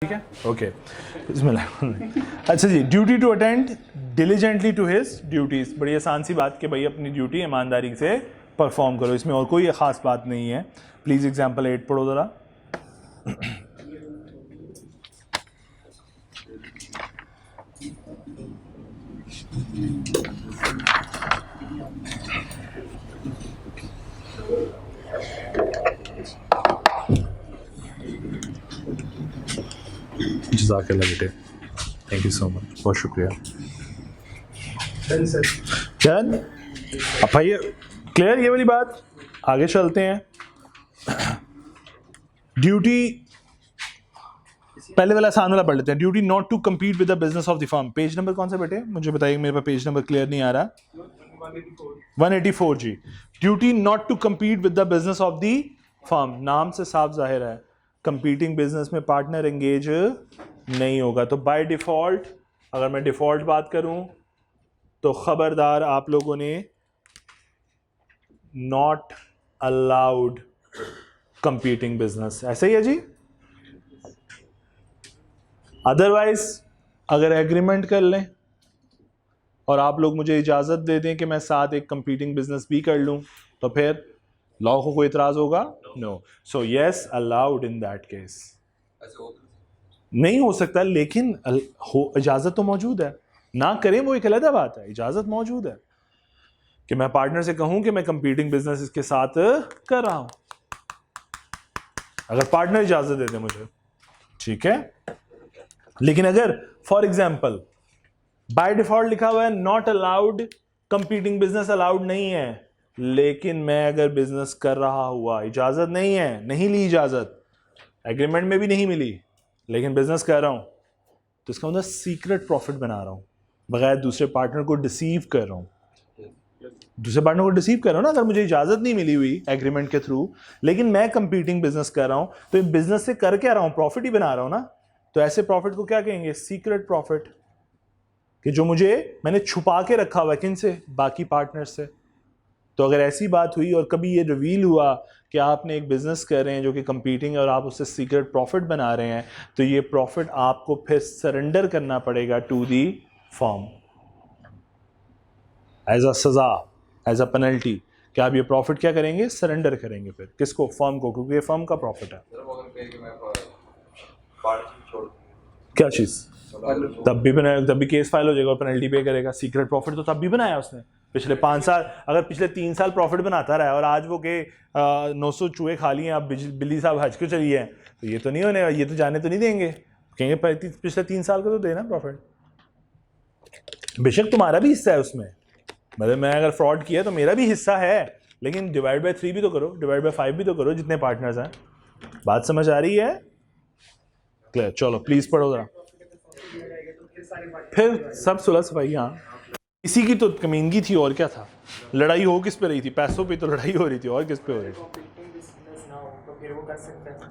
ठीक है, ओके, बिस्मिल्लाह। अच्छा जी, duty to attend diligently to his duties. बड़ी आसान सी बात कि भाई अपनी ड्यूटी ईमानदारी से परफॉर्म करो, इसमें और कोई ख़ास बात नहीं है। प्लीज़ एग्जाम्पल 8 पढ़ो ज़रा। जज़ाकल्लाह बेटे, थैंक यू सो मच, बहुत शुक्रिया। डन। अब भाई क्लियर ये वाली बात, आगे चलते हैं। ड्यूटी पहले वाला आसान वाला पढ़ लेते हैं। Duty not to compete with the business of the firm. Page number कौन सा बेटे, मुझे बताइए, मेरे पास पेज नंबर क्लियर नहीं आ रहा। 184 जी। Duty not to compete with the business of the firm, नाम से साफ जाहिर है कंपीटिंग बिजनेस में पार्टनर एंगेज नहीं होगा। तो बाय डिफॉल्ट, अगर मैं डिफॉल्ट बात करूं तो खबरदार आप लोगों ने नॉट अलाउड कंपीटिंग बिजनेस, ऐसे ही है जी। अदरवाइज अगर एग्रीमेंट कर लें और आप लोग मुझे इजाज़त दे दें कि मैं साथ एक कंपीटिंग बिजनेस भी कर लूं, तो फिर लॉ को कोई इतराज़ होगा? No. So yes, allowed in that case. नहीं हो सकता, लेकिन इजाज़त तो मौजूद है। ना करें वो एक अलग बात है, इजाज़त मौजूद है कि मैं पार्टनर से कहूं कि मैं कंपीटिंग बिजनेस इसके साथ कर रहा हूं, अगर पार्टनर इजाज़त दे दे मुझे, ठीक है। लेकिन अगर फॉर एग्जाम्पल बाय डिफॉल्ट लिखा हुआ है not allowed competing business, allowed नहीं है, लेकिन मैं अगर बिजनेस कर रहा हुआ, इजाज़त नहीं है, नहीं ली इजाज़त, एग्रीमेंट में भी नहीं मिली, लेकिन बिजनेस कर रहा हूं, तो इसका मतलब सीक्रेट प्रॉफिट बना रहा हूं, बगैर दूसरे पार्टनर को डिसीव कर रहा हूं। दूसरे पार्टनर को डिसीव कर रहा हूं ना, अगर मुझे इजाज़त नहीं मिली हुई एग्रीमेंट के थ्रू, लेकिन मैं कंपीटिंग बिजनेस कर रहा हूं, तो बिजनेस से कर क्या रहा हूं, प्रॉफिट ही बना रहा हूं ना। तो ऐसे प्रॉफिट को क्या कहेंगे? सीक्रेट प्रॉफिट, कि जो मैंने छुपा के रखा हुआ है, किन से? बाकी पार्टनर से। तो अगर ऐसी बात हुई और कभी ये रिवील हुआ कि आपने एक बिजनेस कर रहे हैं जो कि कंपीटिंग है और आप उससे सीक्रेट प्रॉफिट बना रहे हैं, तो ये प्रॉफिट आपको फिर सरेंडर करना पड़ेगा to the firm as a सजा, एज अ पेनल्टी, कि आप ये प्रॉफिट क्या करेंगे? सरेंडर करेंगे। फिर किसको? फर्म को, क्योंकि ये फर्म का प्रॉफिट है। क्या चीज़? तब भी केस फाइल हो जाएगा और पेनल्टी पे करेगा। सीक्रेट प्रॉफिट तो तब भी बनाया उसने पिछले 5 साल, अगर पिछले 3 साल प्रॉफिट बनाता रहा और आज वो के 900 चूहे खा लिए, आप बिल्ली साहब हज क्यों चली है, तो ये तो नहीं होने, ये तो जाने तो नहीं देंगे, कहेंगे पिछले 3 साल का तो देना प्रॉफिट। बेशक तुम्हारा भी हिस्सा है उसमें, मतलब मैं अगर फ्रॉड किया तो मेरा भी हिस्सा है, लेकिन डिवाइड बाय 3 भी तो करो, डिवाइड बाय 5 भी तो करो, जितने पार्टनर्स हैं। बात समझ आ रही है? क्लियर? चलो प्लीज पढ़ो जरा। फिर सब सुलह सफाई। हाँ, इसी की तो कमीनगी थी, और क्या था? लड़ाई हो किस पे रही थी? पैसों पे तो लड़ाई हो रही थी, और किस पे हो रही थी?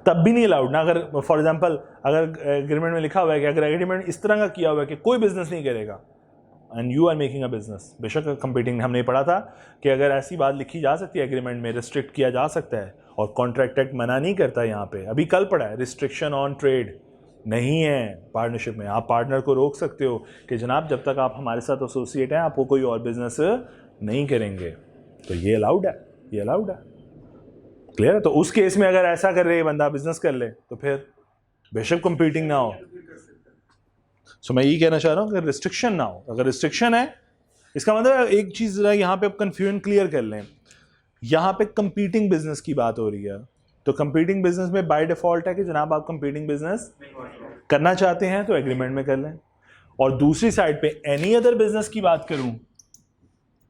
तब भी नहीं अलाउड ना। अगर फॉर एग्जांपल अगर एग्रीमेंट में लिखा हुआ है कि अगर एग्रीमेंट इस तरह का किया हुआ है कि कोई बिजनेस नहीं करेगा and you are making a business, बेशक कंपीटिंग, हमने पढ़ा था कि अगर ऐसी बात लिखी जा सकती है एग्रीमेंट में, रिस्ट्रिक्ट किया जा सकता है, और कॉन्ट्रैक्ट एक्ट मना नहीं करता। यहाँ पे अभी कल पढ़ा है, रिस्ट्रिक्शन ऑन ट्रेड नहीं है पार्टनरशिप में। आप पार्टनर को रोक सकते हो कि जनाब जब तक आप हमारे साथ एसोसिएट हैं आपको कोई और बिजनेस नहीं करेंगे, तो ये अलाउड है, ये अलाउड है। क्लियर है? तो उस केस में अगर ऐसा कर रहे बंदा बिजनेस कर ले, तो फिर बेशक कंपीटिंग ना हो। सो मैं ये कहना चाह रहा हूँ अगर रिस्ट्रिक्शन ना हो, अगर रिस्ट्रिक्शन है, इसका मतलब एक चीज़ यहाँ पे कंफ्यूजन क्लियर कर लें, यहाँ पे कंपीटिंग बिजनेस की बात हो रही है, तो कंपीटिंग बिजनेस में बाय डिफॉल्ट है कि जनाब आप कंपीटिंग बिजनेस करना चाहते हैं तो एग्रीमेंट में कर लें। और दूसरी साइड पे एनी अदर बिजनेस की बात करूं,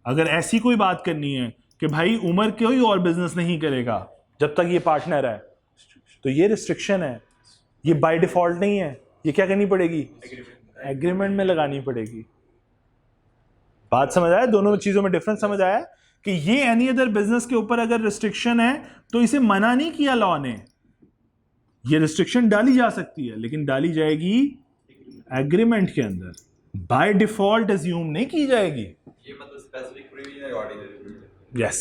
अगर ऐसी कोई बात करनी है कि भाई उमर कोई और बिजनेस नहीं करेगा जब तक ये पार्टनर है, तो ये रिस्ट्रिक्शन है, ये बाय डिफॉल्ट नहीं है, ये क्या करनी पड़ेगी? एग्रीमेंट में लगानी पड़ेगी। बात समझ आया? दोनों चीजों में डिफरेंस समझ आया कि ये एनी अदर बिजनेस के ऊपर अगर रिस्ट्रिक्शन है तो इसे मना नहीं किया लॉ ने, ये रिस्ट्रिक्शन डाली जा सकती है, लेकिन डाली जाएगी एग्रीमेंट के अंदर, बाय डिफॉल्ट अज्यूम नहीं की जाएगी। ये मतलब स्पेसिफिक प्रोविजन है ordinary? Yes,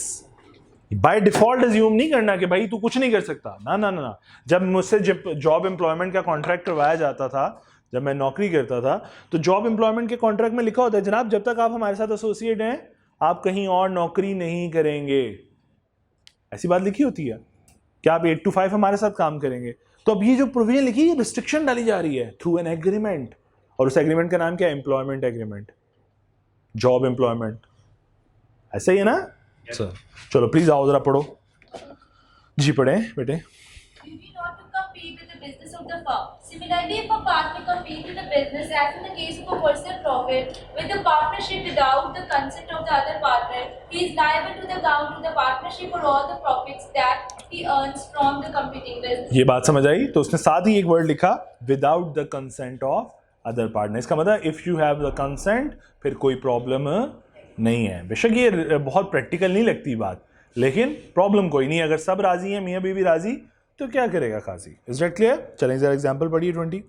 by default assume नहीं करना कि भाई तू कुछ नहीं कर सकता, ना ना ना ना। जब मुझसे जॉब एम्प्लॉयमेंट का कॉन्ट्रैक्ट करवाया जाता था, जब मैं नौकरी करता था, तो जॉब एम्प्लॉयमेंट के कॉन्ट्रैक्ट में लिखा होता है जनाब जब तक आप हमारे साथ एसोसिएट हैं आप कहीं और नौकरी नहीं करेंगे, ऐसी बात लिखी होती है कि आप 8 to 5 हमारे साथ काम करेंगे। तो अब ये जो प्रोविजन लिखी है ये रिस्ट्रिक्शन डाली जा रही है थ्रू एन एग्रीमेंट, और उस एग्रीमेंट का नाम क्या है? एम्प्लॉयमेंट एग्रीमेंट, जॉब एम्प्लॉयमेंट, ऐसा ही है ना सर? चलो प्लीज आओ जरा पढ़ो जी, पढ़े बेटे। Duty not to compete with the business of the firm. Similarly, if a partner competes with the business, as in the case of a personal profit, with the partnership without the consent of the other partner, he is liable to the account to the partnership for all the profits that he earns from the competing business. ये बात समझ आई? तो उसने साथ ही एक word लिखा without the consent of other partner. इसका मतलब if you have the consent फिर कोई प्रॉब्लम नहीं है। बेशक ये बहुत प्रैक्टिकल नहीं लगती बात, लेकिन प्रॉब्लम कोई नहीं। अगर सब राजी हैं, मियाँ बीवी राजी, तो क्या करेगा काजी? Is that clear? चलें जरा एग्जांपल पढ़िए 20।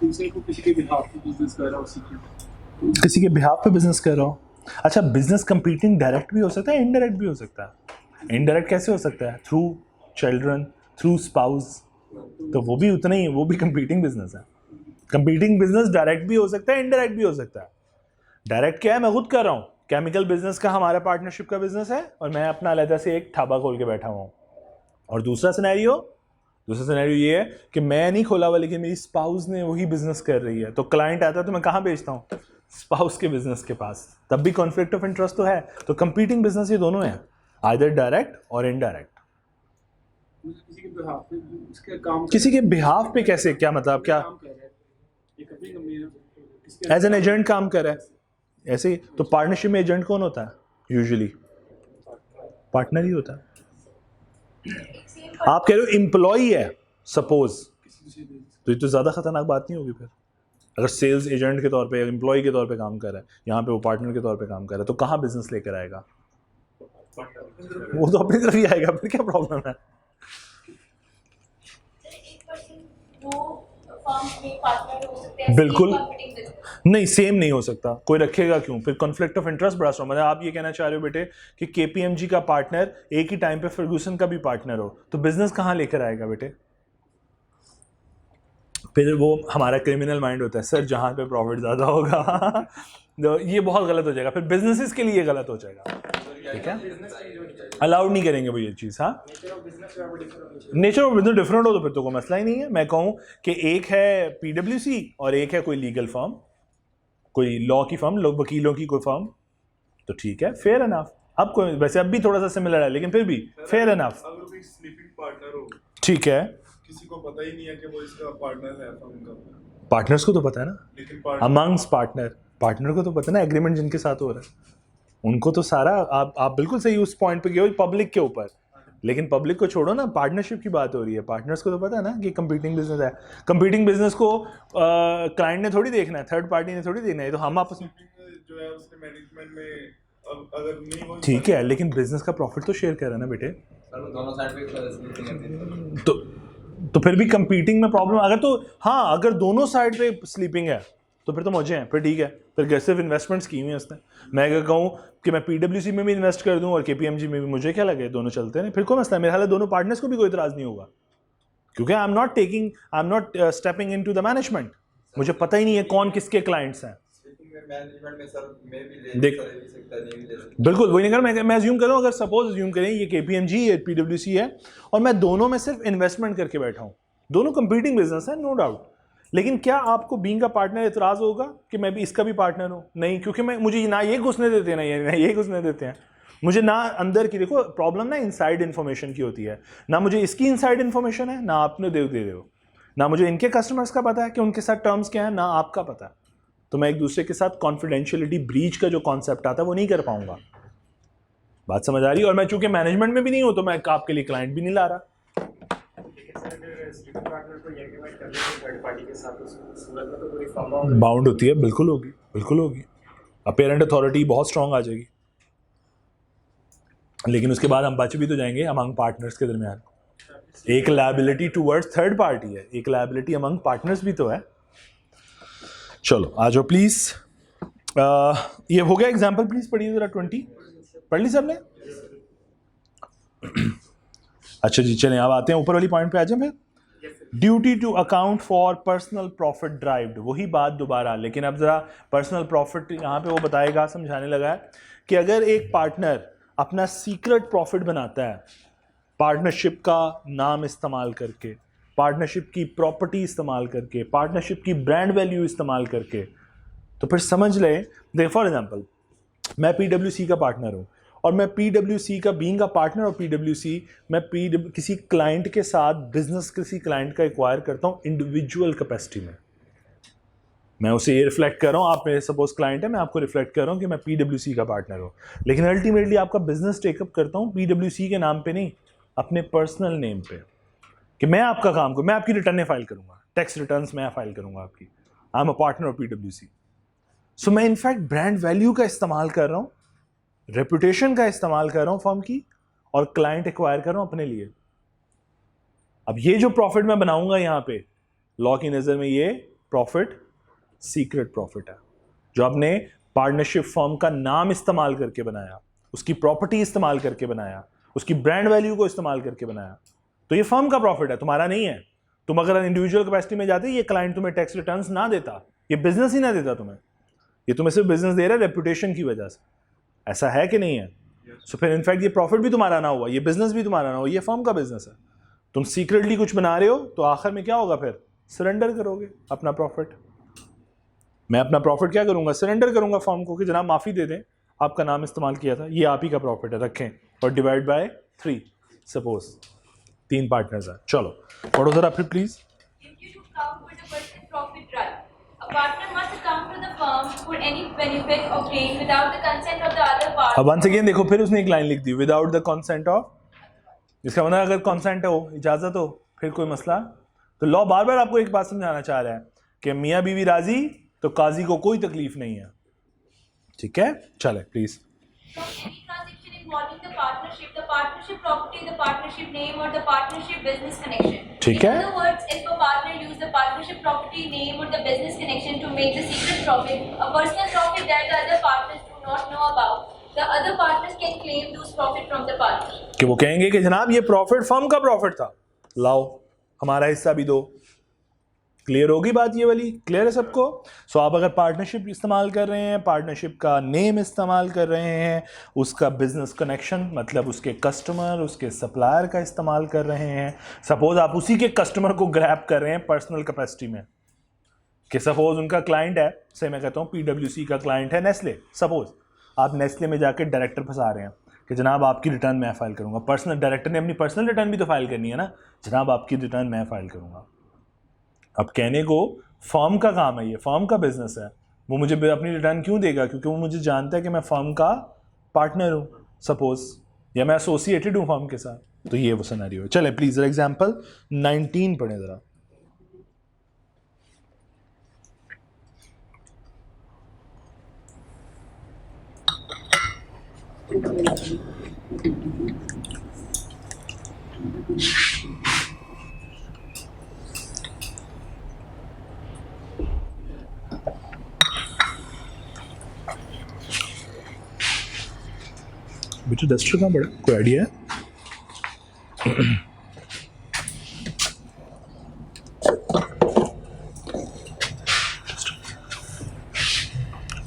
किसी के बिहाफ पे बिजनेस कर रहा हो। अच्छा, बिजनेस कंपीटिंग डायरेक्ट भी हो सकता है, इनडायरेक्ट भी हो सकता है। इनडायरेक्ट कैसे हो सकता है? थ्रू चिल्ड्रन, थ्रू स्पाउस, तो वो भी उतना ही, वो भी कंपीटिंग बिजनेस है। कंपीटिंग बिजनेस डायरेक्ट भी हो सकता है, इनडायरेक्ट भी हो सकता है। डायरेक्ट क्या है? मैं खुद कर रहा हूँ, केमिकल बिजनेस का हमारा पार्टनरशिप का बिजनेस है और मैं अपना अलग से एक ढाबा खोल के बैठा हुआ हूँ। और दूसरा सिनेरियो ये है कि मैं नहीं खोला हुआ लेकिन मेरी स्पाउस ने वही बिजनेस कर रही है, तो क्लाइंट आता है तो मैं कहाँ भेजता हूँ? स्पाउस के बिजनेस के पास। तब भी कॉन्फ्लिक्ट ऑफ इंटरेस्ट तो है। तो कंपीटिंग बिजनेस ये दोनों है, आइदर डायरेक्ट और इनडायरेक्ट। किसी के बिहाफ पे कैसे? क्या मतलब? क्या एज एन एजेंट काम कर रहा है? ऐसे ही तो पार्टनरशिप में एजेंट कौन होता है? यूजुअली पार्टनर ही होता है। आप कह रहे हो एम्प्लॉई है सपोज, तो ये तो ज्यादा खतरनाक बात नहीं होगी फिर? अगर सेल्स एजेंट के तौर पे, एम्प्लॉय के तौर पे काम कर रहा है, यहाँ पे वो पार्टनर के तौर पे काम कर रहा है, तो कहाँ बिजनेस लेकर आएगा? वो तो अपनी तरफ ही आएगा, फिर क्या प्रॉब्लम है? बिल्कुल नहीं, सेम नहीं हो सकता। कोई रखेगा क्यों? फिर कॉन्फ्लिक्ट ऑफ इंटरेस्ट बड़ा स्ट्रॉन्ग। मतलब आप ये कहना चाह रहे हो बेटे कि केपीएमजी का पार्टनर एक ही टाइम पे फर्गूसन का भी पार्टनर हो, तो बिजनेस कहाँ लेकर आएगा बेटे? फिर वो हमारा क्रिमिनल माइंड होता है, सर जहाँ पे प्रॉफिट ज़्यादा होगा तो ये बहुत गलत हो जाएगा, फिर बिजनेसेस के लिए गलत हो जाएगा। ठीक है, अलाउड नहीं करेंगे वो ये चीज़। हाँ, नेचर ऑफ बिजनेस डिफरेंट हो तो फिर तो कोई मसला ही नहीं है। मैं कहूँ कि एक है पीडब्ल्यूसी और एक है कोई लीगल फर्म, कोई लॉ की फर्म, लोग वकीलों की कोई फर्म, तो ठीक है, फेयर एनफ। अब कोई वैसे अब भी थोड़ा सा सिमिलर है लेकिन फिर भी फेयर एनफ। ठीक है, किसी को पता ही नहीं है कि वो इसका पार्टनर है फर्म का। पार्टनर्स को तो पता है ना, अमंग्स पार्टनर को तो पता है ना, एग्रीमेंट जिनके साथ हो रहा है उनको तो सारा। आप बिल्कुल सही उस पॉइंट पे गए हो पब्लिक के ऊपर, लेकिन पब्लिक को छोड़ो ना, पार्टनरशिप की बात हो रही है। पार्टनर्स को तो पता है ना कि कंपीटिंग बिजनेस है। कंपीटिंग बिजनेस को क्लाइंट ने थोड़ी देखना है, थर्ड पार्टी ने थोड़ी देखना है, तो हम आपस में जो है उसके मैनेजमेंट में अगर नहीं हो, ठीक है, लेकिन बिजनेस का प्रॉफिट तो शेयर कर रहा है ना बेटे। दोनों साइड पे तो फिर भी कंपीटिंग में प्रॉब्लम अगर तो, हाँ अगर दोनों साइड पे स्लीपिंग है तो फिर तो मजे हैं, फिर ठीक है, फिर सिर्फ इन्वेस्टमेंट्स की हुई है उसने। मैं अगर कहूँ कि मैं पीडब्ल्यूसी में भी इन्वेस्ट कर दूं और केपीएमजी में भी, मुझे क्या लगे, दोनों चलते हैं, फिर कोई मसला है। मेरे हाल दोनों पार्टनर्स को भी कोई इतराज़ नहीं होगा, क्योंकि I am not stepping into the management. मुझे पता ही नहीं है कौन किसके क्लाइंट्स हैं। देख बिल्कुल वही नहीं कर, मैं अज्यूम करूँ, अगर सपोज अज्यूम करें ये केपीएमजी ये पीडब्ल्यूसी है और मैं दोनों में सिर्फ इन्वेस्टमेंट करके बैठा हूँ, दोनों कंपीटिंग बिजनेस है नो डाउट, लेकिन क्या आपको बीइंग का पार्टनर इतराज़ होगा कि मैं भी इसका भी पार्टनर हूँ? नहीं, क्योंकि मुझे ना ये घुसने देते हैं ना ये घुसने देते हैं मुझे, ना अंदर की। देखो प्रॉब्लम ना इनसाइड इन्फॉर्मेशन की होती है, ना मुझे इसकी इनसाइड इन्फॉर्मेशन है, ना आपने दे रहे हो, ना मुझे इनके कस्टमर्स का पता है कि उनके साथ टर्म्स क्या है, ना आपका पता है। तो मैं एक दूसरे के साथ कॉन्फिडेंशियलिटी ब्रीच का जो कॉन्सेप्ट आता है वो नहीं कर पाऊंगा। बात समझ आ रही है? और मैं चूंकि मैनेजमेंट में भी नहीं हूं तो मैं आपके लिए क्लाइंट भी नहीं ला रहा। बाउंड होती है, बिल्कुल होगी, बिल्कुल होगी। अपेरेंट अथॉरिटी बहुत स्ट्रांग आ जाएगी, लेकिन उसके बाद हम बच भी तो जाएंगे अमंग पार्टनर्स के दरमियान। एक लायबिलिटी टुवर्ड्स थर्ड पार्टी है, एक लायबिलिटी अमंग पार्टनर्स भी तो है। चलो आ जाओ प्लीज। ये हो गया एग्जाम्पल, प्लीज पढ़िए जरा 20 पढ़ ली सबने? अच्छा जी चलें अब आते हैं ऊपर वाली पॉइंट पे आ जाए फिर। Duty to account for personal profit derived, वही बात दोबारा, लेकिन अब जरा पर्सनल प्रॉफिट यहाँ पे वो बताएगा, समझाने लगा है कि अगर एक पार्टनर अपना सीक्रेट प्रॉफिट बनाता है पार्टनरशिप का नाम इस्तेमाल करके, पार्टनरशिप की प्रॉपर्टी इस्तेमाल करके, पार्टनरशिप की ब्रांड वैल्यू इस्तेमाल करके, तो फिर समझ लें, देख फॉर एग्जांपल मैं PwC का पार्टनर हूँ और मैं PwC का बीइंग अ पार्टनर और PwC मैं किसी क्लाइंट के साथ बिजनेस किसी क्लाइंट का एक्वायर करता हूँ इंडिविजुअल कैपेसिटी में। मैं उसे ये रिफ्लेक्ट कर रहा हूँ, आप मेरे सपोज क्लाइंट है, मैं आपको रिफ्लेक्ट कर रहा हूँ कि मैं PwC का पार्टनर हूँ, लेकिन अल्टीमेटली आपका बिजनेस टेकअप करता हूँ PwC के नाम पे नहीं, अपने पर्सनल नेम पे, कि मैं आपका काम करूँ, मैं आपकी रिटर्न फाइल करूँगा, टैक्स रिटर्न्स मैं फाइल करूँगा आपकी, I am a partner of PwC। सो मैं इनफैक्ट ब्रांड वैल्यू का इस्तेमाल कर रहा हूँ, रेपुटेशन का इस्तेमाल कर रहा हूँ फर्म की, और क्लाइंट एक्वायर कर रहा हूँ अपने लिए। अब ये जो प्रॉफिट मैं बनाऊंगा यहाँ पे लॉ की नज़र में, ये प्रॉफिट सीक्रेट प्रॉफिट है जो आपने पार्टनरशिप फर्म का नाम इस्तेमाल करके बनाया, उसकी प्रॉपर्टी इस्तेमाल करके बनाया, उसकी ब्रांड वैल्यू को इस्तेमाल करके बनाया, तो ये फर्म का प्रॉफिट है, तुम्हारा नहीं है। तुम अगर इंडिविजुअल कैपेसिटी में जाते, ये क्लाइंट तुम्हें टैक्स रिटर्न्स ना देता, ये बिजनेस ही ना देता तुम्हें, ये तुम्हें सिर्फ बिजनेस दे रहा है रेपुटेशन की वजह से। ऐसा है कि नहीं है? सो फिर इनफैक्ट ये प्रॉफिट भी तुम्हारा ना हुआ, ये बिजनेस भी तुम्हारा ना हुआ, ये फर्म का बिजनेस है। तुम सीक्रेटली कुछ बना रहे हो तो आखिर में क्या होगा, फिर सरेंडर करोगे अपना प्रॉफिट। मैं अपना प्रॉफिट क्या करूंगा, सरेंडर करूंगा फर्म को कि जनाब माफ़ी दे दें, आपका नाम इस्तेमाल किया था, ये आप ही का प्रॉफिट है, रखें, और डिवाइड बाय 3, सपोज 3 पार्टनर्स हैं। चलो पढ़ो जरा फिर please. Duty to account for the personal profit drive. A partner must account to the firm for any benefit obtained without the consent of the other party. अब once again देखो, फिर उसने एक लाइन लिख दी, विदाउट द कंसेंट ऑफ, इसका मतलब अगर consent हो, इजाजत हो, फिर कोई मसला। तो लॉ बार बार आपको एक बात समझाना चाह रहा है कि मियाँ बीवी राजी तो काजी को कोई तकलीफ नहीं है, ठीक है? चले please. From any transaction involving the partnership property, the partnership name or the partnership business connection. ठीक है। In other words, if a partner use the partnership property name or the business connection to make the secret profit, a personal profit that the other partners do not know about, the other partners can claim those profit from the partner. कि वो कहेंगे कि जनाब ये profit firm का profit था, लाओ हमारा हिस्सा भी दो। क्लियर होगी बात ये वाली? क्लियर है सबको? सो आप अगर पार्टनरशिप इस्तेमाल कर रहे हैं, पार्टनरशिप का नेम इस्तेमाल कर रहे हैं, उसका बिजनेस कनेक्शन मतलब उसके कस्टमर, उसके सप्लायर का इस्तेमाल कर रहे हैं, सपोज आप उसी के कस्टमर को ग्रैब कर रहे हैं पर्सनल कैपेसिटी में, कि सपोज उनका क्लाइंट है, से मैं कहता हूँ PwC का क्लाइंट है नेस्ले, सपोज आप नेस्ले में जाके डायरेक्टर फंसा रहे हैं कि जनाब आपकी रिटर्न मैं फाइल करूँगा। पर्सनल डायरेक्टर ने अपनी पर्सनल रिटर्न भी तो फाइल करनी है ना, जनाब आपकी रिटर्न मैं फाइल करूँगा। अब कहने को फर्म का काम है, ये फर्म का बिजनेस है, वो मुझे अपनी रिटर्न क्यों देगा? क्योंकि वो मुझे जानता है कि मैं फर्म का पार्टनर हूँ सपोज, या मैं एसोसिएटेड हूँ फर्म के साथ। तो ये वो सिनेरियो है। चले प्लीज एग्जांपल 19 पढ़े जरा। बेटा डस्टर कहाँ पड़ा, कोई आइडिया है?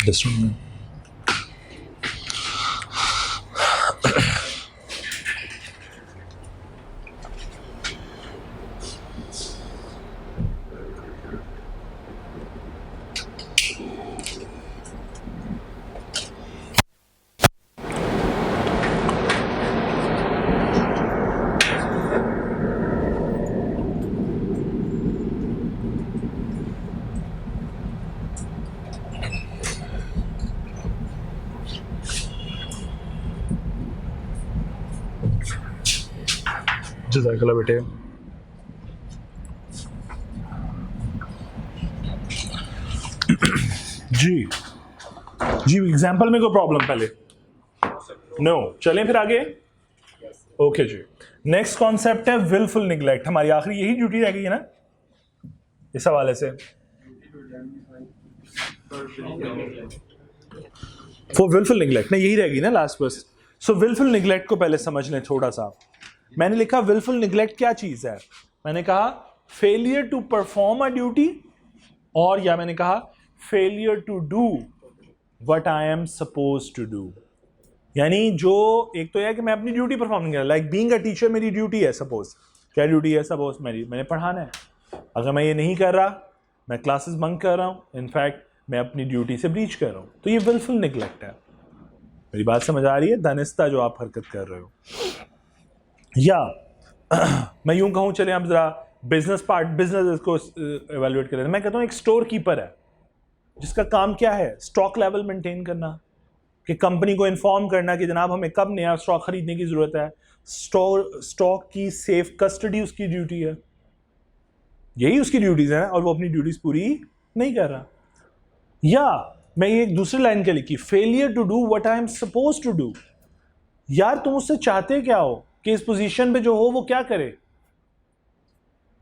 डस्टर में जज़ाकल्लाह बेटे। जी जी एग्जाम्पल में कोई प्रॉब्लम पहले? नो चलें फिर आगे। ओके जी, नेक्स्ट कॉन्सेप्ट है विलफुल निगलेक्ट। हमारी आखिरी यही ड्यूटी रह गई है ना इस हवाले से। फॉर विलफुल निगलेक्ट ना, यही रहेगी ना लास्ट वर्स। सो विलफुल निगलेक्ट को पहले समझ लें थोड़ा सा। मैंने लिखा विलफुल निगलेक्ट क्या चीज है। मैंने कहा failure to perform a duty, और या मैंने कहा failure to do what I am suppose to do. यानी जो एक तो यह कि मैं अपनी ड्यूटी परफॉर्म नहीं कर रहा, लाइक बीइंग अ टीचर मेरी ड्यूटी है, सपोज क्या ड्यूटी है, सपोज मैंने पढ़ाना है। अगर मैं ये नहीं कर रहा, मैं क्लासेस बंक कर रहा हूँ, इनफैक्ट मैं अपनी ड्यूटी से ब्रीच कर रहा हूँ, तो ये विलफुल निगलेक्ट है। मेरी बात समझ आ रही है? दानिस्ता जो आप हरकत कर रहे हो। या मैं यूं कहूँ, चले आप जरा बिजनेस को एवेल्युएट करें। मैं कहता हूँ एक स्टोर कीपर है जिसका काम क्या है, स्टॉक लेवल मेंटेन करना, कि कंपनी को इन्फॉर्म करना कि जनाब हमें कब नया स्टॉक खरीदने की जरूरत है, स्टॉक की सेफ कस्टडी उसकी ड्यूटी है, यही उसकी ड्यूटीज है, और वो अपनी ड्यूटीज पूरी नहीं कर रहा। या मैं ये एक दूसरी लाइन क्या लिखी, failure to do what I am suppose to do. यार तुम उससे चाहते क्या हो कि इस पोजीशन पे जो हो वो क्या करे।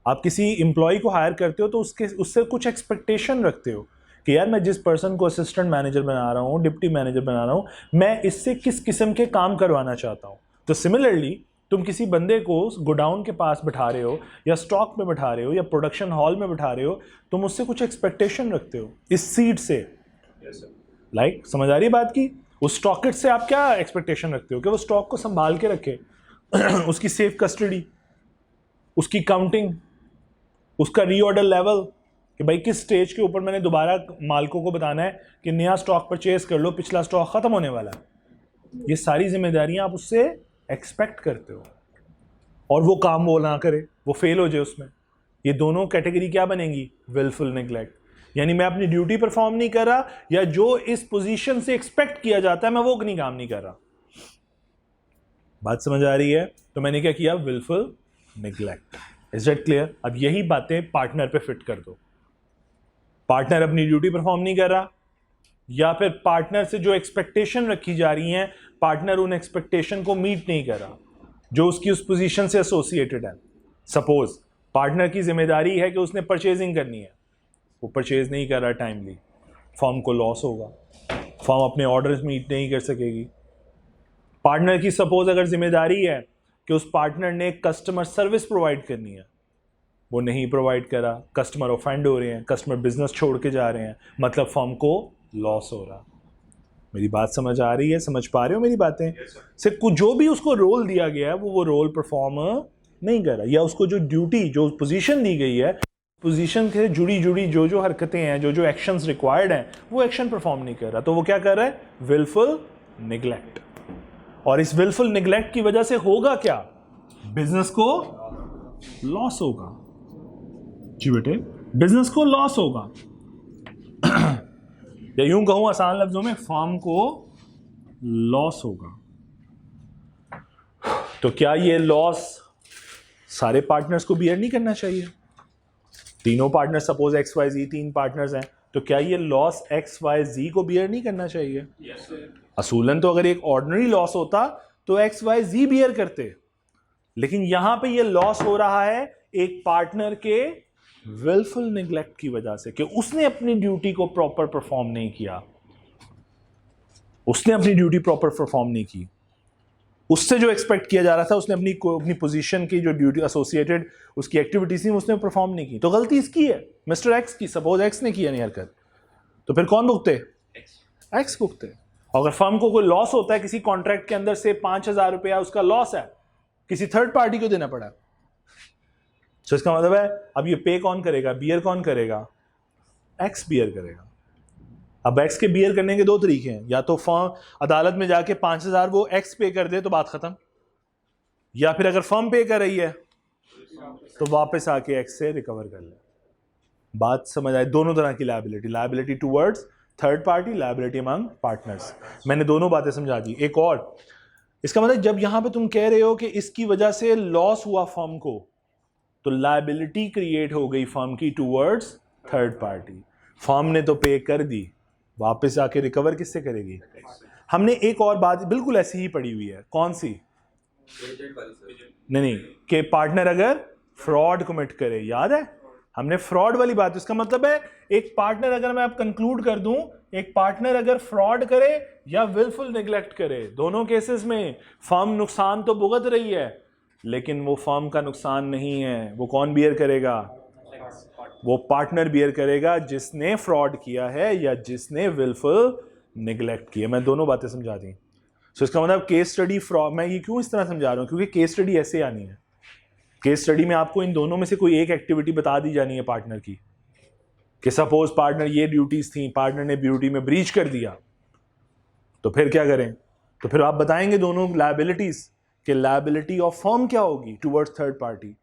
आप किसी एम्प्लॉय को हायर करते हो तो उससे कुछ एक्सपेक्टेशन रखते हो कि यार मैं जिस पर्सन को असिस्टेंट मैनेजर बना रहा हूँ, डिप्टी मैनेजर बना रहा हूँ, मैं इससे किस किस्म के काम करवाना चाहता हूँ। तो सिमिलरली तुम किसी बंदे को गोडाउन के पास बैठा रहे हो, या स्टॉक में बैठा रहे हो, या प्रोडक्शन हॉल में बैठा रहे हो, तुम उससे कुछ एक्सपेक्टेशन रखते हो इस सीट से। लाइक समझ आ रही है बात की? उस स्टॉकेट से आप क्या एक्सपेक्टेशन रखते हो कि वो स्टॉक को संभाल के रखे उसकी सेफ कस्टडी, उसकी काउंटिंग, उसका रीऑर्डर लेवल, कि भाई किस स्टेज के ऊपर मैंने दोबारा मालिकों को बताना है कि नया स्टॉक परचेज कर लो, पिछला स्टॉक खत्म होने वाला है। ये सारी जिम्मेदारियां आप उससे एक्सपेक्ट करते हो, और वो काम वो ना करे, वो फेल हो जाए उसमें। ये दोनों कैटेगरी क्या बनेंगी? Wilful neglect. यानी मैं अपनी ड्यूटी परफॉर्म नहीं कर रहा, या जो इस पोजीशन से एक्सपेक्ट किया जाता है मैं वो नहीं काम नहीं कर रहा। बात समझ आ रही है? तो मैंने क्या किया? Wilful neglect. Is that clear? अब यही बातें पार्टनर पे फिट कर दो। पार्टनर अपनी ड्यूटी परफॉर्म नहीं कर रहा, या फिर पार्टनर से जो एक्सपेक्टेशन रखी जा रही हैं, पार्टनर उन एक्सपेक्टेशन को मीट नहीं कर रहा जो उसकी उस पोजीशन से एसोसिएटेड है। सपोज पार्टनर की जिम्मेदारी है कि उसने परचेजिंग करनी है, वो परचेज नहीं कर रहा टाइमली, फर्म को लॉस होगा, फर्म अपने ऑर्डर्स मीट नहीं कर सकेगी। पार्टनर की सपोज अगर जिम्मेदारी है कि उस पार्टनर ने कस्टमर सर्विस प्रोवाइड करनी है, वो नहीं प्रोवाइड करा, कस्टमर ऑफेंड हो रहे हैं, कस्टमर बिजनेस छोड़ के जा रहे हैं, मतलब फर्म को लॉस हो रहा। मेरी बात समझ आ रही है? समझ पा रहे हो मेरी बातें? सिर्फ जो भी उसको रोल दिया गया है वो रोल परफॉर्म नहीं कर रहा, या उसको जो ड्यूटी, जो पोजीशन दी गई है, पोजीशन से जुड़ी जो हरकतें हैं, जो एक्शंस रिक्वायर्ड हैं, वो एक्शन परफॉर्म नहीं कर रहा। तो वो क्या कर रहा है? Wilful neglect. और इस विलफुल निगलेक्ट की वजह से होगा क्या? बिजनेस को लॉस होगा। जी बेटे, बिजनेस को लॉस होगा, या यूं कहूं आसान लफ्जों में, फर्म को लॉस होगा। तो क्या ये लॉस सारे पार्टनर्स को बियर नहीं करना चाहिए? तीनों पार्टनर्स, सपोज XYZ 3 पार्टनर्स हैं, तो क्या ये लॉस XYZ को बियर नहीं करना चाहिए? असूलन तो अगर एक ऑर्डिनरी लॉस होता तो XYZ बियर करते, लेकिन यहां पे ये लॉस हो रहा है एक पार्टनर के विलफुल निगलेक्ट की वजह से, कि उसने अपनी ड्यूटी को प्रॉपर परफॉर्म नहीं किया, उसने अपनी ड्यूटी प्रॉपर परफॉर्म नहीं की, उससे जो एक्सपेक्ट किया जा रहा था, उसने अपनी पोजीशन की जो ड्यूटी एसोसिएटेड उसकी एक्टिविटीज थी उसने परफॉर्म नहीं की। तो गलती इसकी है, मिस्टर एक्स की। सपोज एक्स ने किया नहीं हरकत, तो फिर कौन भुगते? एक्स भुगते। अगर फर्म को कोई लॉस होता है किसी कॉन्ट्रैक्ट के अंदर से 5,000 रुपया उसका लॉस है, किसी थर्ड पार्टी को देना पड़ा, तो इसका मतलब है अब ये पे कौन करेगा, बियर कौन करेगा? एक्स बियर करेगा। अब एक्स के बियर करने के दो तरीके हैं, या तो फर्म अदालत में जाके 5,000 वो एक्स पे कर दे तो बात खत्म, या फिर अगर फर्म पे कर रही है तो वापस आके एक्स से रिकवर कर ले। बात समझ आए? दोनों तरह की liability towards third party, liability among partners. मैंने दोनों बातें समझा दी। एक और, इसका मतलब जब यहां पे तुम कह रहे हो कि इसकी वजह से लॉस हुआ फर्म को, तो लायबिलिटी क्रिएट हो गई फर्म की टूवर्ड्स थर्ड पार्टी। फर्म ने तो पे कर दी, वापस आके रिकवर किससे करेगी? हमने एक और बात बिल्कुल ऐसी ही पढ़ी हुई है, कौन सी? नहीं, कि पार्टनर अगर फ्रॉड कमिट करे, याद है हमने फ्रॉड वाली बात, इसका मतलब है एक पार्टनर अगर मैं अब कंक्लूड कर दूं, एक पार्टनर अगर फ्रॉड करे या विलफुल नेग्लेक्ट करे, दोनों केसेस में फर्म नुकसान तो भुगत रही है, लेकिन वो फर्म का नुकसान नहीं है। वो कौन बियर करेगा? वो पार्टनर बियर करेगा जिसने फ्रॉड किया है या जिसने विलफुल नेग्लेक्ट किया। मैं दोनों बातें समझा दी। सो इसका मतलब केस स्टडी फ्रॉड, मैं ये क्यों इस तरह समझा रहा हूं, क्योंकि केस स्टडी ऐसे आनी है। केस स्टडी में आपको इन दोनों में से कोई एक एक्टिविटी बता दी जानी है पार्टनर की, कि सपोज पार्टनर ये ड्यूटीज थी, पार्टनर ने ड्यूटी में ब्रीच कर दिया, तो फिर क्या करें? तो फिर आप बताएंगे दोनों लायबिलिटीज, कि लायबिलिटी ऑफ फर्म क्या होगी टुवर्ड्स थर्ड पार्टी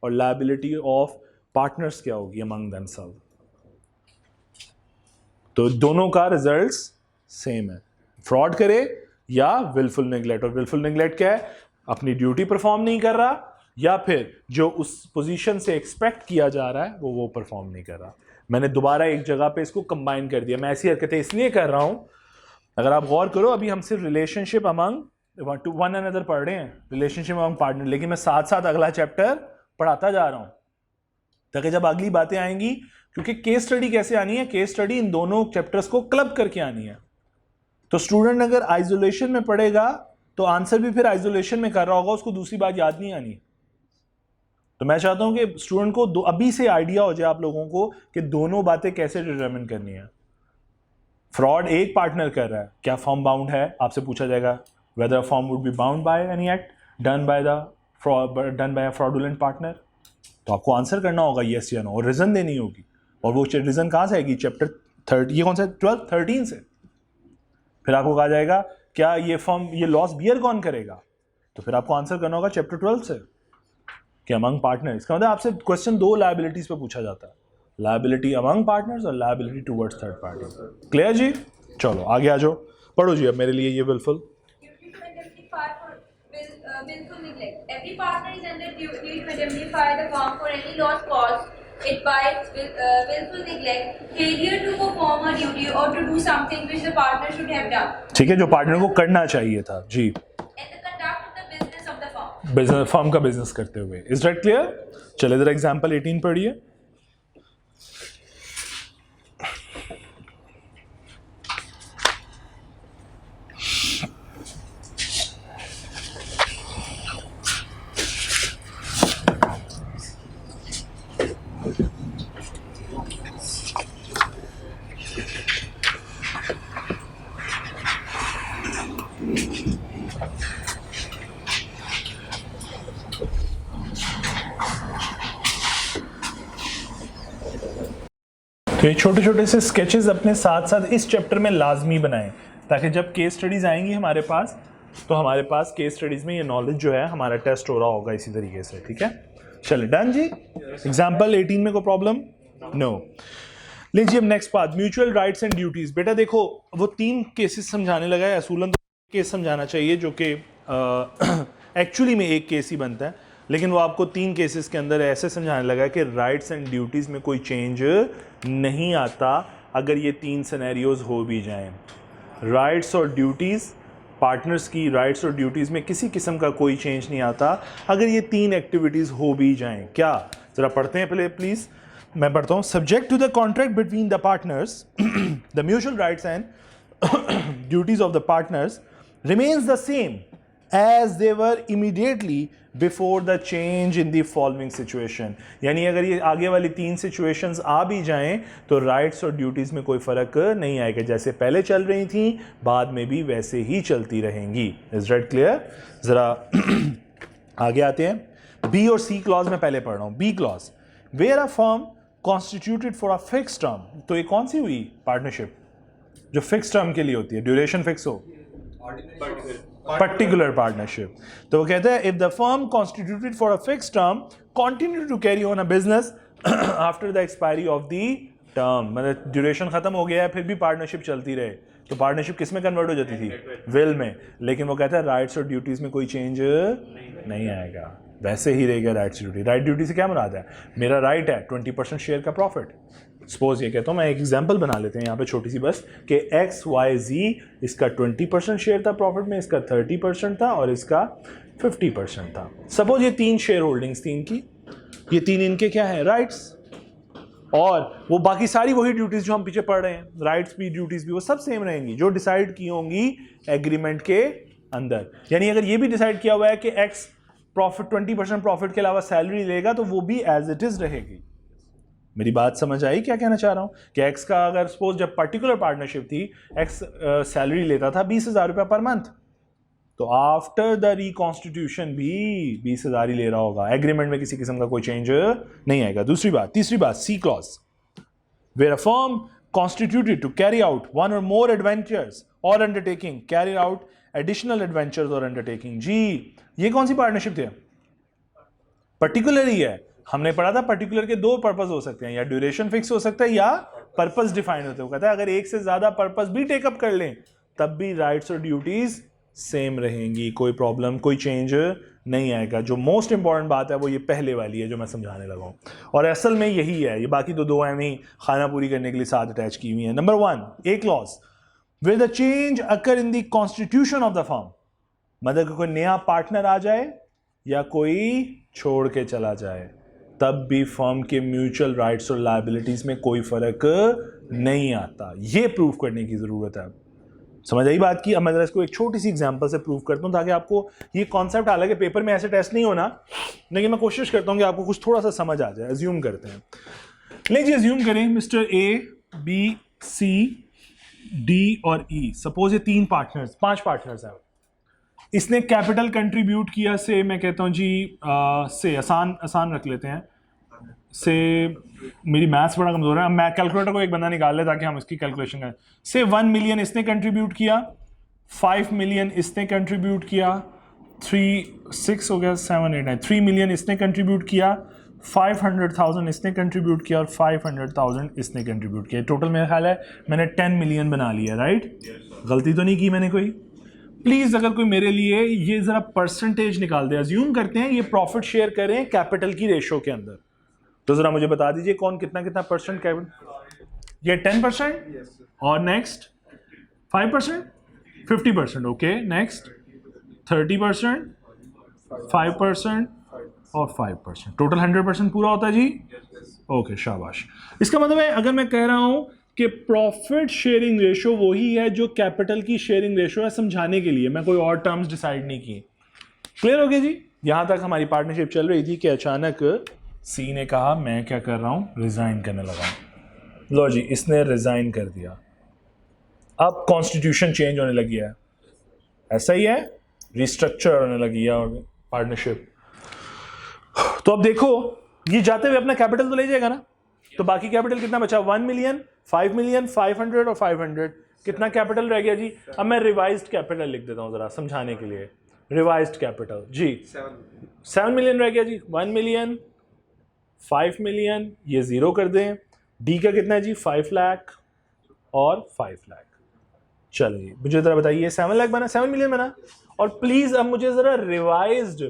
और लायबिलिटी ऑफ पार्टनर्स क्या होगी अमंग देमसेल्फ। तो दोनों का रिजल्ट्स सेम है, फ्रॉड करे या विलफुल नेग्लेक्ट। और विलफुल नेग्लेक्ट क्या है? अपनी ड्यूटी परफॉर्म नहीं कर रहा, या फिर जो उस पोजीशन से एक्सपेक्ट किया जा रहा है वो परफॉर्म नहीं कर रहा। मैंने दोबारा एक जगह पे इसको कंबाइन कर दिया। मैं ऐसी हरकतें इसलिए कर रहा हूं, अगर आप गौर करो, अभी हम सिर्फ रिलेशनशिप अमंग वन अनदर पढ़ रहे हैं, रिलेशनशिप अमंग पार्टनर, लेकिन मैं साथ साथ अगला चैप्टर पढ़ाता जा रहा हूं, ताकि जब अगली बातें आएंगी, क्योंकि केस स्टडी कैसे आनी है, केस स्टडी इन दोनों चैप्टर्स को क्लब करके आनी है। तो स्टूडेंट अगर आइसोलेशन में पढ़ेगा तो आंसर भी फिर आइसोलेशन में कर रहा होगा, उसको दूसरी बात याद नहीं आनी। तो मैं चाहता हूं कि स्टूडेंट को अभी से आइडिया हो जाए आप लोगों को कि दोनों बातें कैसे डिटरमिन करनी है। फ्रॉड एक पार्टनर कर रहा है, क्या फर्म बाउंड है? आपसे पूछा जाएगा weather a firm would be bound by any act done by a fraudulent partner. तो आपको आंसर करना होगा यस या नो, और रीजन देनी होगी। और वो रीजन कहां से आएगी? चैप्टर 30, ये कौन सा 12, 13 से। फिर आपको कहा जाएगा क्या ये फर्म, ये लॉस बियर कौन करेगा? तो फिर आपको आंसर करना होगा चैप्टर 12 से कि अमंग पार्टनर। इसका मतलब आपसे क्वेश्चन दो लायबिलिटीज पे पूछा जाता है, लायबिलिटी अमंग पार्टनर्स और liability towards third party. Clear जी? चलो आगे आ जाओ, पढ़ो जी अब मेरे लिए ये wilful. Willful neglect. Every partner is under duty to indemnify the firm for any loss caused it by willful neglect, failure to perform a duty or to do something which the partner should have done. ठीक है, जो partner को करना चाहिए था जी, And the conduct of the business of the firm. Business, firm का business करते हुए। Is that clear? चलिए इधर एग्जांपल 18 पढ़िए। तो ये छोटे छोटे से स्केचेस अपने साथ साथ इस चैप्टर में लाजमी बनाएं, ताकि जब केस स्टडीज आएंगी हमारे पास, तो हमारे पास केस स्टडीज में ये नॉलेज जो है हमारा टेस्ट हो रहा होगा इसी तरीके से। ठीक है, चलिए डन जी। एग्जाम्पल 18 में कोई प्रॉब्लम? नो। लीजिए अब नेक्स्ट बात, म्यूचुअल राइट्स एंड ड्यूटीज। बेटा देखो, वो 3 केसेस समझाने लगा है, असूलन तो केस समझाना चाहिए जो कि एक्चुअली में एक केस ही बनता है, लेकिन वो आपको 3 केसेस के अंदर ऐसे समझाने लगा कि राइट्स एंड ड्यूटीज़ में कोई चेंज नहीं आता अगर ये 3 सिनेरियोज हो भी जाएं। राइट्स और ड्यूटीज़, पार्टनर्स की राइट्स और ड्यूटीज़ में किसी किस्म का कोई चेंज नहीं आता अगर ये 3 एक्टिविटीज़ हो भी जाएं। क्या? ज़रा पढ़ते हैं पहले प्लीज़, मैं पढ़ता हूँ। Subject to the contract between the partners the mutual rights and duties of the partners remains the same as they were immediately before the change in the following situation। यानी अगर ये आगे वाली 3 सिचुएशंस आ भी जाएं तो राइट्स और duties में कोई फ़र्क नहीं आएगा, जैसे पहले चल रही थी बाद में भी वैसे ही चलती रहेंगी। Is that clear? ज़रा आगे आते हैं। बी और सी क्लॉज में पहले पढ़ रहा हूँ। B clause, where a firm constituted for a fix term. तो ये कौन सी हुई पार्टनरशिप जो फिक्स टर्म के लिए होती है, ड्यूरेशन फिक्स हो, पर्टिकुलर पार्टनरशिप। तो वो कहते हैं if the firm constituted for a fix term continue to carry on a business after the expiry of the term, मतलब ड्यूरेशन खत्म हो गया है फिर भी पार्टनरशिप चलती रहे, तो पार्टनरशिप किस में कन्वर्ट हो जाती थी? विल में। लेकिन वो कहता है राइट्स और ड्यूटीज में कोई चेंज नहीं आएगा, वैसे ही रहेगा राइट्स ड्यूटी। राइट ड्यूटी से क्या मुराद है? मेरा राइट है 20% शेयर का प्रॉफिट। सपोज ये कहता हूँ, मैं एक एग्जांपल बना लेते हैं यहाँ पे छोटी सी बस, कि XYZ इसका 20% शेयर था प्रॉफिट में, इसका 30% था और इसका 50% था। सपोज ये 3 शेयर होल्डिंग्स थी इनकी, ये 3 इनके क्या है? राइट्स। और वो बाकी सारी वही ड्यूटीज जो हम पीछे पढ़ रहे हैं, राइट्स भी ड्यूटीज भी वो सब सेम रहेंगी जो डिसाइड की होंगी एग्रीमेंट के अंदर। यानी अगर ये भी डिसाइड किया हुआ है कि एक्स प्रॉफिट 20% प्रॉफिट के अलावा सैलरी लेगा तो वो भी एज इट इज रहेगी। मेरी बात समझ आई क्या कहना चाह रहा हूं कि एक्स का अगर सपोज जब पर्टिकुलर पार्टनरशिप थी एक्स सैलरी लेता था 20,000 रुपया पर मंथ, तो आफ्टर द रिकॉन्स्टिट्यूशन भी 20,000 ही ले रहा होगा, एग्रीमेंट में किसी किस्म का कोई चेंज नहीं आएगा। दूसरी बात, तीसरी बात, C clause, where a firm constituted to carry out one or more adventures or undertaking, carry out additional adventures or undertaking. जी ये कौन सी पार्टनरशिप थी? पर्टिकुलर ही है। हमने पढ़ा था पर्टिकुलर के दो पर्पस हो सकते हैं, या ड्यूरेशन फिक्स हो सकता है या पर्पस डिफाइन होते हैं। वो कहता है अगर एक से ज्यादा पर्पस भी टेकअप कर लें तब भी राइट्स और ड्यूटीज सेम रहेंगी, कोई प्रॉब्लम कोई चेंज नहीं आएगा। जो मोस्ट इंपॉर्टेंट बात है वो ये पहले वाली है जो मैं समझाने लगा हूं, और असल में यही है। ये बाकी तो दो एम ही खाना पूरी करने के लिए साथ अटैच की हुई है। Number 1, A clause, will the change occur in the constitution of the firm, मतलब कोई नया पार्टनर आ जाए या कोई छोड़ के चला जाए तब भी फर्म के म्यूचुअल राइट्स और लायबिलिटीज में कोई फर्क नहीं आता। ये प्रूफ करने की जरूरत है। समझ आई बात की? अब मैं इसको एक छोटी सी एग्जांपल से प्रूव करता हूं ताकि आपको ये कॉन्सेप्ट, हालांकि पेपर में ऐसे टेस्ट नहीं होना, लेकिन मैं कोशिश करता हूं कि आपको कुछ थोड़ा सा समझ आ जाए। अज्यूम करते हैं, लीजिए अज्यूम करें mister A, B, C, D और ई, सपोज ये 5 पार्टनर्स हैं। इसने कैपिटल कंट्रीब्यूट किया, से मैं कहता हूं जी से आसान रख लेते हैं, से मेरी मैथ्स बड़ा कमजोर है, मैं कैलकुलेटर को एक बंदा निकाल ले ताकि हम इसकी कैलकुलेशन करें। से 1 मिलियन इसने कंट्रीब्यूट किया, 5 मिलियन इसने कंट्रीब्यूट किया, 6 हो गया, 7, 8, 9, 3 मिलियन इसने कंट्रीब्यूट किया, 500,000 इसने कंट्रीब्यूट किया और 500,000 इसने कंट्रीब्यूट किया। टोटल मेरा ख्याल है मैंने 10 मिलियन बना लिया, राइट? गलती तो नहीं की मैंने कोई? प्लीज अगर कोई मेरे लिए ये जरा परसेंटेज निकाल दे। अज्यूम करते हैं ये प्रॉफिट शेयर करें कैपिटल की रेशो के अंदर, तो जरा मुझे बता दीजिए कौन कितना कितना परसेंट कैपिटल? ये 10% और नेक्स्ट 5%, 50%, ओके। नेक्स्ट 30%, 5% और 5%, टोटल 100% पूरा होता है जी। ओके, शाबाश। इसका मतलब है अगर मैं कह रहा हूं कि प्रॉफिट शेयरिंग रेशो वही है जो कैपिटल की शेयरिंग रेशो है, समझाने के लिए मैं कोई और टर्म्स डिसाइड नहीं किए। क्लियर हो गया जी? यहां तक हमारी पार्टनरशिप चल रही थी कि अचानक सी ने कहा मैं क्या कर रहा हूं, रिजाइन करने लगा। लो जी, इसने रिजाइन कर दिया। अब कॉन्स्टिट्यूशन चेंज होने लगी है, ऐसा ही है, रिस्ट्रक्चर होने लगी है पार्टनरशिप। तो अब देखो ये जाते हुए अपना कैपिटल तो ले जाएगा ना, तो बाकी कैपिटल कितना बचा? 1 मिलियन, 5 मिलियन, 500 और 500, कितना कैपिटल रह गया जी? अब मैं रिवाइज्ड कैपिटल लिख देता हूं जरा समझाने के लिए। रिवाइज्ड कैपिटल जी 7 मिलियन रह गया जी। 1 मिलियन, 5 मिलियन, ये 0 कर दें। डी का कितना है जी? 5 लाख और 5 लाख। चलिए मुझे जरा बताइए 7 लाख बना, 7 मिलियन बना। और प्लीज अब मुझे जरा रिवाइज्ड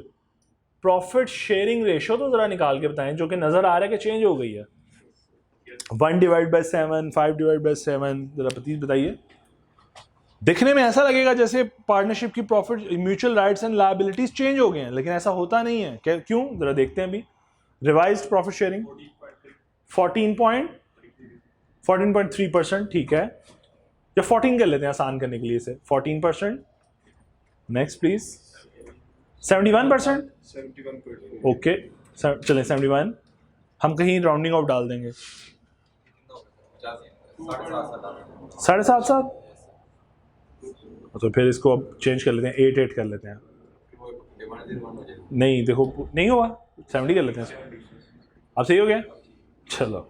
प्रॉफिट शेयरिंग रेशो तो जरा निकाल के बताएं, जो कि नजर आ रहा है कि चेंज हो गई है। 1 डिवाइड बाई 7, 5 डिवाइड बाई 7, जरा बताइए। दिखने में ऐसा लगेगा जैसे पार्टनरशिप की profit mutual rights and liabilities change हो गए हैं, लेकिन ऐसा होता नहीं है। क्यों? जरा देखते हैं अभी। रिवाइज्ड प्रॉफिट शेयरिंग 14.3%, ठीक है, या 14 कर लेते हैं आसान करने के लिए इसे। 14%। Next please. 71%, 71%। ओके चलें 71। हम कहीं राउंडिंग ऑफ डाल देंगे, 7.5। तो फिर इसको अब चेंज कर लेते हैं, 8 कर लेते हैं। नहीं देखो नहीं हुआ, 70 कर लेते हैं। अब सही हो गया? चलो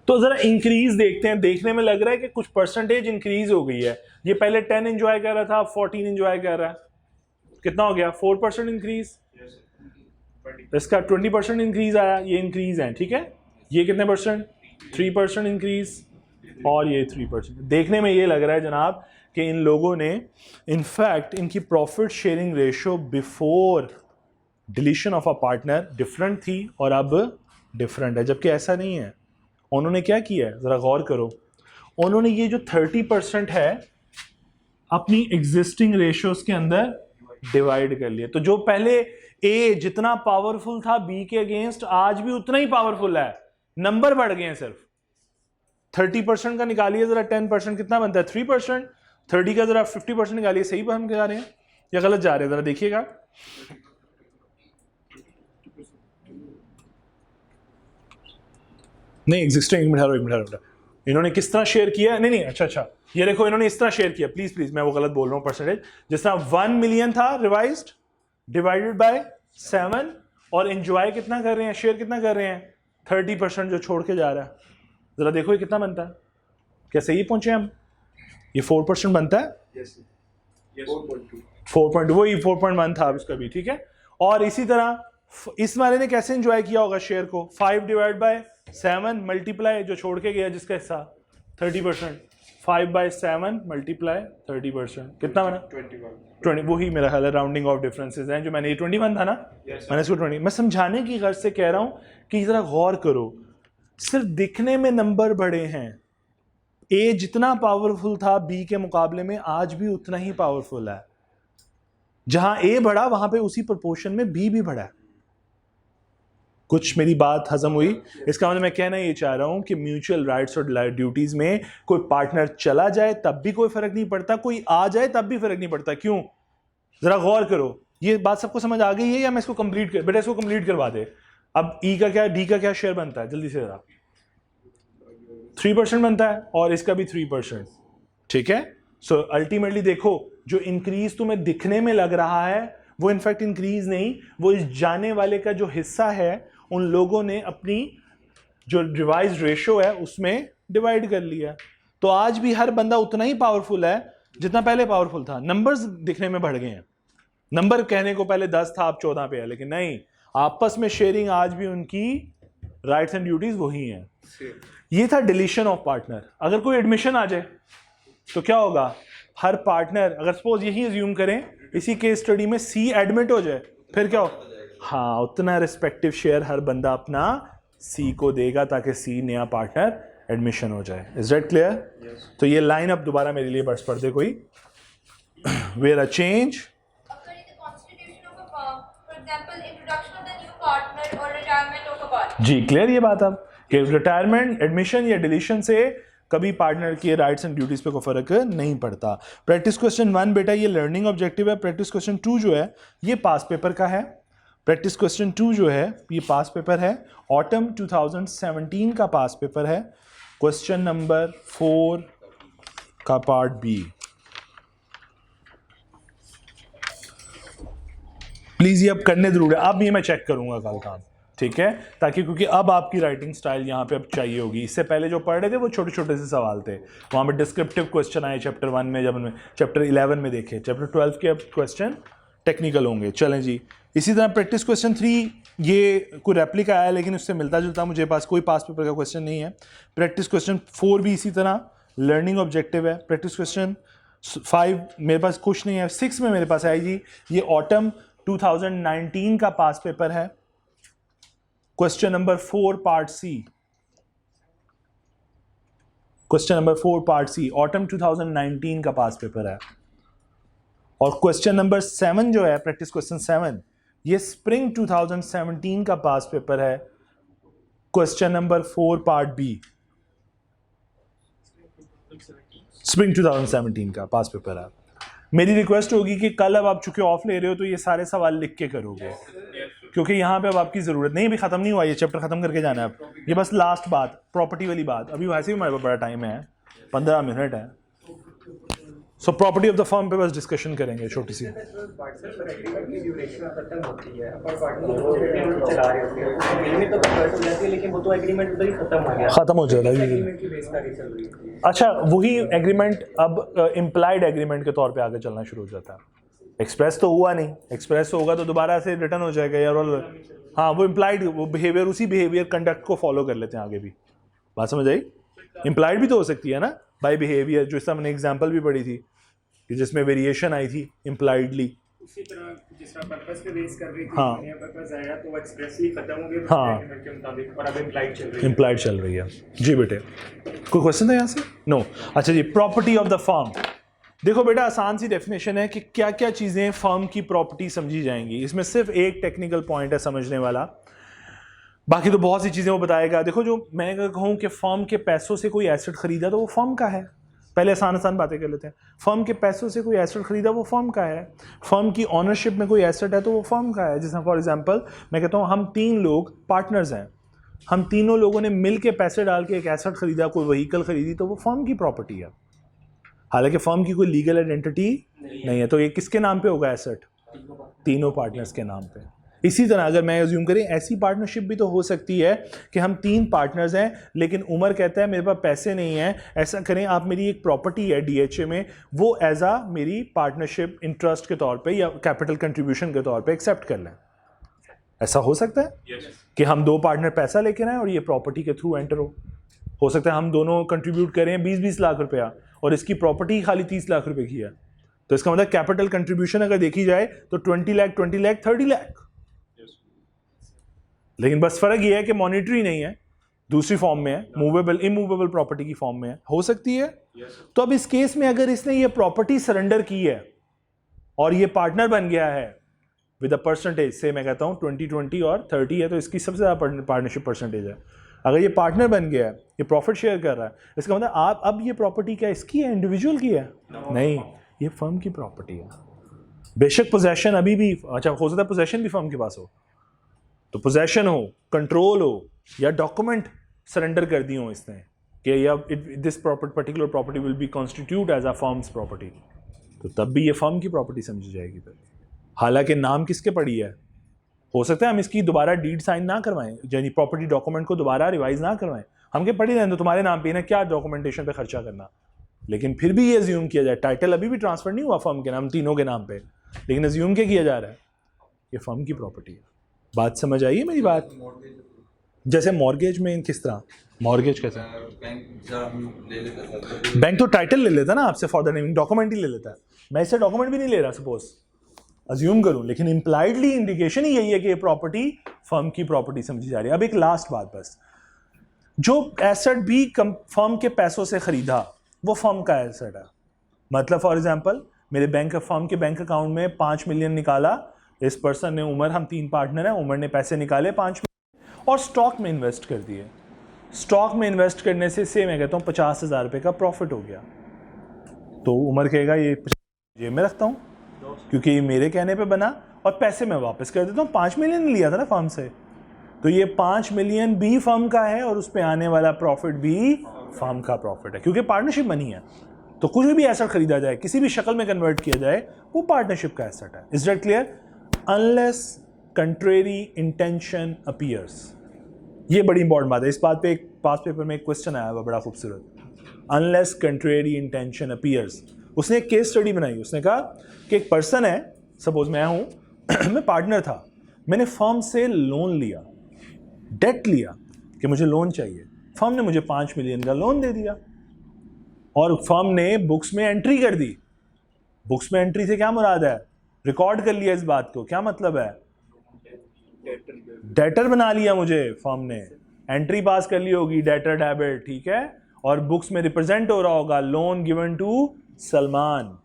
तो जरा इंक्रीज देखते हैं। देखने में लग रहा है कि कुछ परसेंटेज इंक्रीज हो गई है। ये पहले 10 एंजॉय कर रहा था, 14 एंजॉय कर रहा है। कितना हो गया? 4% इंक्रीज। इसका 20% इंक्रीज आया, ये इंक्रीज है, ठीक है। ये कितने परसेंट? 3% इंक्रीज और ये 3%। देखने में ये लग रहा है जनाब कि इन लोगों ने इनफैक्ट इनकी profit sharing ratio before deletion of a partner different थी और अब डिफरेंट है, जबकि ऐसा नहीं है। उन्होंने क्या किया है, जरा गौर करो। उन्होंने ये जो 30% है अपनी एग्जिस्टिंग रेशियोज के अंदर डिवाइड कर लिया। तो जो पहले ए जितना पावरफुल था बी के अगेंस्ट, आज भी उतना ही पावरफुल है, नंबर बढ़ गए हैं सिर्फ। 30% का निकालिए जरा, 10% कितना बनता है? 3%। 30 का जरा 50% निकालिए, सही पर हम जा रहे हैं या गलत जा रहे हैं, जरा देखिएगा। नहीं एग्जिस्टिंग, एक मिनट, इन्होंने किस तरह शेयर किया? नहीं, अच्छा, ये देखो इन्होंने इस तरह शेयर किया, प्लीज मैं वो गलत बोल रहा हूँ परसेंटेज। जिस तरह 1 मिलियन था रिवाइज्ड डिवाइडेड बाय 7, और एंजॉय कितना कर रहे हैं, शेयर कितना कर रहे हैं? 30% जो छोड़ के जा रहा है। जरा देखो ये कितना बनता है, क्या सही पहुंचे हम? ये 4% बनता है। Yes. 4.2. 4.2, वही 4.1 था इसका भी, ठीक है। और इसी तरह इस वाले ने कैसे एंजॉय किया होगा शेयर को? 5 डिवाइड बाय 7 मल्टीप्लाई जो छोड़ के गया जिसका हिस्सा 30%, 5 बाय 7 मल्टीप्लाई 30%, कितना बना? 20। वही मेरा ख्याल है, राउंडिंग ऑफ डिफरेंसेस हैं जो मैंने, ये 21 था ना, मैंने इसको 20। मैं समझाने की गर्ज से कह रहा हूँ कि जरा गौर करो, सिर्फ दिखने में नंबर बड़े हैं। ए जितना पावरफुल था बी के मुकाबले में, आज भी उतना ही पावरफुल है। जहां ए बढ़ा वहां पे उसी प्रोपोर्शन में बी भी बढ़ा है। कुछ मेरी बात हजम हुई? इसका मतलब मैं कहना ये चाह रहा हूं कि म्यूचुअल राइट्स और ड्यूटीज में कोई पार्टनर चला जाए तब भी कोई फर्क नहीं पड़ता, कोई आ जाए तब भी फर्क नहीं पड़ता। क्यों? जरा गौर करो। ये बात सबको समझ आ गई है या मैं इसको कंप्लीट बेटा इसको कंप्लीट करवा दे। अब ई का क्या, डी का क्या शेयर बनता है? जल्दी से जरा। 3% बनता है और इसका भी 3%, ठीक है। सो अल्टीमेटली देखो, जो इंक्रीज तुम्हें दिखने में लग रहा है वो इनफैक्ट इंक्रीज नहीं, वो इस जाने वाले का जो हिस्सा है उन लोगों ने अपनी जो रिवाइज रेशो है उसमें डिवाइड कर लिया। तो आज भी हर बंदा उतना ही पावरफुल है जितना पहले पावरफुल था। नंबर्स दिखने में बढ़ गए हैं। नंबर कहने को पहले 10 था, अब 14 पे है, लेकिन नहीं, आपस में शेयरिंग आज भी उनकी राइट्स एंड ड्यूटीज वही हैं। ये था डिलीशन ऑफ पार्टनर। अगर कोई एडमिशन आ जाए तो क्या होगा? हर पार्टनर, अगर सपोज यही अज्यूम करें इसी केस स्टडी में सी एडमिट हो जाए, फिर क्या हो? हाँ, उतना रिस्पेक्टिव शेयर हर बंदा अपना सी को देगा ताकि सी नया पार्टनर एडमिशन हो जाए। Is that clear? तो ये लाइन अब दोबारा मेरे लिए बस पढ़ दे कोई। Where a change occur in the constitution of a firm, for example, introduction of the new partner or retirement of a partner. जी क्लियर ये बात अब कि रिटायरमेंट, एडमिशन या डिलीशन से कभी पार्टनर के राइट्स एंड ड्यूटीज पे कोई फर्क नहीं पड़ता। प्रैक्टिस क्वेश्चन 1 बेटा ये लर्निंग ऑब्जेक्टिव है। प्रैक्टिस क्वेश्चन 2 जो है ये पास पेपर का है। प्रैक्टिस क्वेश्चन 2 जो है ये पास पेपर है, ऑटम 2017 का पास पेपर है। क्वेश्चन नंबर 4 का पार्ट बी। प्लीज ये अब करने जरूर है, अब ये मैं चेक करूंगा कल काम, ठीक है, ताकि क्योंकि अब आपकी राइटिंग स्टाइल यहाँ पे अब चाहिए होगी। इससे पहले जो पढ़ रहे थे वो छोटे छोटे से सवाल थे, वहाँ पे डिस्क्रिप्टिव क्वेश्चन आए चैप्टर 1 में, जब उनमें चैप्टर 11 में देखे, चैप्टर 12 के अब क्वेश्चन टेक्निकल होंगे। चलें जी, इसी तरह प्रैक्टिस क्वेश्चन 3 ये कोई रेप्लिका आया लेकिन उससे मिलता जुलता मुझे पास कोई पास पेपर का क्वेश्चन नहीं है। प्रैक्टिस क्वेश्चन 4 भी इसी तरह लर्निंग ऑब्जेक्टिव है। प्रैक्टिस क्वेश्चन 5 मेरे पास कुछ नहीं है। 6 में मेरे पास आई जी, ये ऑटम 2019 का पास पेपर है। Question number 4 part C, question number 4 part C autumn 2019 का पास पेपर है। और क्वेश्चन नंबर 7 जो है प्रैक्टिस क्वेश्चन 7 ये स्प्रिंग 2017 का पास पेपर है। Question number 4 part B spring 2017 का पास पेपर है। मेरी रिक्वेस्ट होगी कि कल अब आप चूंकि ऑफ ले रहे हो तो ये सारे सवाल लिख के करोगे, क्योंकि यहाँ पे अब आपकी ज़रूरत नहीं, अभी ख़त्म नहीं हुआ, ये चैप्टर ख़त्म करके जाना है अब। ये बस लास्ट बात, प्रॉपर्टी वाली बात, अभी वैसे भी हमारे पास बड़ा टाइम है, 15 मिनट है। So property of the firm पे बस डिस्कशन करेंगे छोटी सी। ख़त्म हो जाएगा। अच्छा, वही एग्रीमेंट अब इम्प्लाइड एग्रीमेंट के तौर पे आगे चलना शुरू हो जाता है। एक्सप्रेस तो हुआ नहीं, एक्सप्रेस होगा तो दोबारा से रिटर्न हो जाएगा यार। और हाँ, वो इम्प्लाइड वो बिहेवियर, उसी बिहेवियर कंडक्ट को फॉलो कर लेते हैं आगे भी। बात समझ आई? इम्प्लाइड भी तो हो सकती है ना बाय बिहेवियर, जो इसका मैंने एग्जांपल भी पढ़ी थी कि जिसमें वेरिएशन आई थी इम्प्लाइडली। उसी तरह जिस तरह पर्पस पे बेस कर रही थी, हाँ, नया पर्पस आएगा तो वो एक्सप्रेसली खत्म हो गया हाँ, एग्रीमेंट के मुताबिक, और अब इम्प्लाइड चल रही है। इम्प्लाइड चल रही है जी बेटे। कोई क्वेश्चन था यहाँ से? नो। अच्छा जी, प्रॉपर्टी ऑफ द फर्म, देखो बेटा, आसान सी डेफिनेशन है कि क्या क्या चीज़ें फर्म की प्रॉपर्टी समझी जाएंगी। इसमें सिर्फ एक टेक्निकल पॉइंट है समझने वाला, बाकी तो बहुत सी चीज़ें वो बताएगा। देखो, जो मैं अगर कहूँ कि फर्म के पैसों से कोई एसेट खरीदा तो वो फर्म का है। पहले आसान आसान बातें कर लेते हैं। फर्म के पैसों से कोई एसेट खरीदा वो फर्म का है। फर्म की ऑनरशिप में कोई एसेट है तो वो फर्म का है। जैसे फॉर एग्जांपल मैं कहता हूँ हम 3 लोग पार्टनर्स हैं, हम तीनों लोगों ने मिल के पैसे डाल के एक एसेट खरीदा, कोई व्हीकल खरीदी, तो वो फर्म की प्रॉपर्टी है। हालांकि फर्म की कोई लीगल आइडेंटिटी नहीं है, तो ये किसके नाम पे होगा एसेट? तीनों पार्टनर्स के नाम पे। इसी तरह अगर मैं अज्यूम करें, ऐसी पार्टनरशिप भी तो हो सकती है कि हम 3 पार्टनर्स हैं, लेकिन उमर कहता है मेरे पास पैसे नहीं हैं, ऐसा करें आप मेरी एक प्रॉपर्टी है डीएचए में, वो एज आ मेरी पार्टनरशिप इंटरेस्ट के तौर पे या कैपिटल कंट्रीब्यूशन के तौर पे एक्सेप्ट कर लें। ऐसा हो सकता है कि हम 2 पार्टनर पैसा लेकर आए और ये प्रॉपर्टी के थ्रू एंटर हो सकता है हम दोनों कंट्रीब्यूट करें 20-20 लाख रुपया और इसकी प्रॉपर्टी खाली 30 लाख रुपए की है, तो इसका मतलब कैपिटल कंट्रीब्यूशन अगर देखी जाए तो 20 लाख 30 लाख। लेकिन बस फर्क ये है कि मॉनिटरी नहीं है, दूसरी फॉर्म में है, मूवेबल इमूवेबल प्रॉपर्टी की फॉर्म में है, हो सकती है। तो अब इस केस में अगर इसने ये प्रॉपर्टी सरेंडर की है और ये पार्टनर बन गया है विद अ परसेंटेज, से मैं कहता हूं 20-20 और 30 है, तो इसकी सबसे ज्यादा पार्टनरशिप परसेंटेज है। अगर ये पार्टनर बन गया है, ये प्रॉफिट शेयर कर रहा है, इसका मतलब आप अब ये प्रॉपर्टी क्या इसकी है, इंडिविजुअल की है? नहीं, ये फर्म की प्रॉपर्टी है। बेशक पोजेशन अभी भी, अच्छा हो सकता है पोजेशन भी फर्म के पास हो, तो पोजेशन हो, कंट्रोल हो, या डॉक्यूमेंट सरेंडर कर दिए हो इसने कि या this particular property will be constitute as a firm's property, तो तब भी ये फर्म की प्रॉपर्टी समझी जाएगी फिर। हालांकि नाम किसके पड़ी है, हो सकता है हम इसकी दोबारा डीड साइन ना करवाएं, यानी प्रॉपर्टी डॉक्यूमेंट को दोबारा रिवाइज ना करवाएं, हम के पड़ी रहें तो तुम्हारे नाम पे ना, क्या डॉक्यूमेंटेशन पे खर्चा करना। लेकिन फिर भी ये अज्यूम किया जाए, टाइटल अभी भी ट्रांसफर नहीं हुआ फर्म के नाम, तीनों के नाम पे, लेकिन अज्यूम क्या किया जा रहा है, ये फर्म की प्रॉपर्टी है। बात समझ आई है मेरी बात? जैसे मॉर्गेज में किस तरह, मॉर्गेज कैसे बैंक तो टाइटल ले लेता ना आपसे फॉर द नेमिंग, डॉक्यूमेंट ही ले लेता है। मैं इससे डॉक्यूमेंट भी नहीं ले रहा सपोज, अज्यूम करूं, लेकिन इंप्लाइडली इंडिकेशन ही यही है कि ये प्रॉपर्टी फर्म की प्रॉपर्टी समझी जा रही है। अब एक लास्ट बात बस, जो एसेट भी फर्म के पैसों से खरीदा वो फर्म का एसेट है। मतलब फॉर एग्जांपल मेरे फर्म के बैंक अकाउंट में 5 मिलियन निकाला, इस पर्सन ने, उमर, हम 3 पार्टनर हैं, उमर ने पैसे निकाले 5 मिलियन और स्टॉक में इन्वेस्ट कर दिए। स्टॉक में इन्वेस्ट करने से मैं कहता हूँ 50,000 रुपये का प्रॉफिट हो गया, तो उमर कहेगा ये जेब में रखता हूँ क्योंकि ये मेरे कहने पे बना और पैसे मैं वापस कर देता हूँ, 5 मिलियन लिया था ना फर्म से, तो ये 5 मिलियन भी फर्म का है और उस पर आने वाला प्रॉफिट भी फर्म का प्रॉफिट है, क्योंकि पार्टनरशिप बनी है। तो कुछ भी एसेट खरीदा जाए, किसी भी शक्ल में कन्वर्ट किया जाए, वो पार्टनरशिप का एसेट है। Is that clear? Unless contrary intention appears, ये बड़ी इंपॉर्टेंट बात है। इस बात पे एक पास पेपर में एक क्वेश्चन आया हुआ बड़ा खूबसूरत, अनलेस कंट्रेरी इंटेंशन अपीयर्स। उसने एक केस स्टडी बनाई, उसने कहा कि एक पर्सन है, सपोज मैं हूं मैं पार्टनर था, मैंने फर्म से लोन लिया, डेट लिया कि मुझे लोन चाहिए, फर्म ने मुझे 5 मिलियन का लोन दे दिया और फर्म ने बुक्स में एंट्री कर दी। बुक्स में एंट्री से क्या मुराद है, रिकॉर्ड कर लिया इस बात को, क्या मतलब है, डेटर बना लिया मुझे, फर्म ने एंट्री पास कर ली होगी, डेटर डेबिट, ठीक है, और बुक्स में रिप्रेजेंट हो रहा होगा लोन गिवन टू सलमान।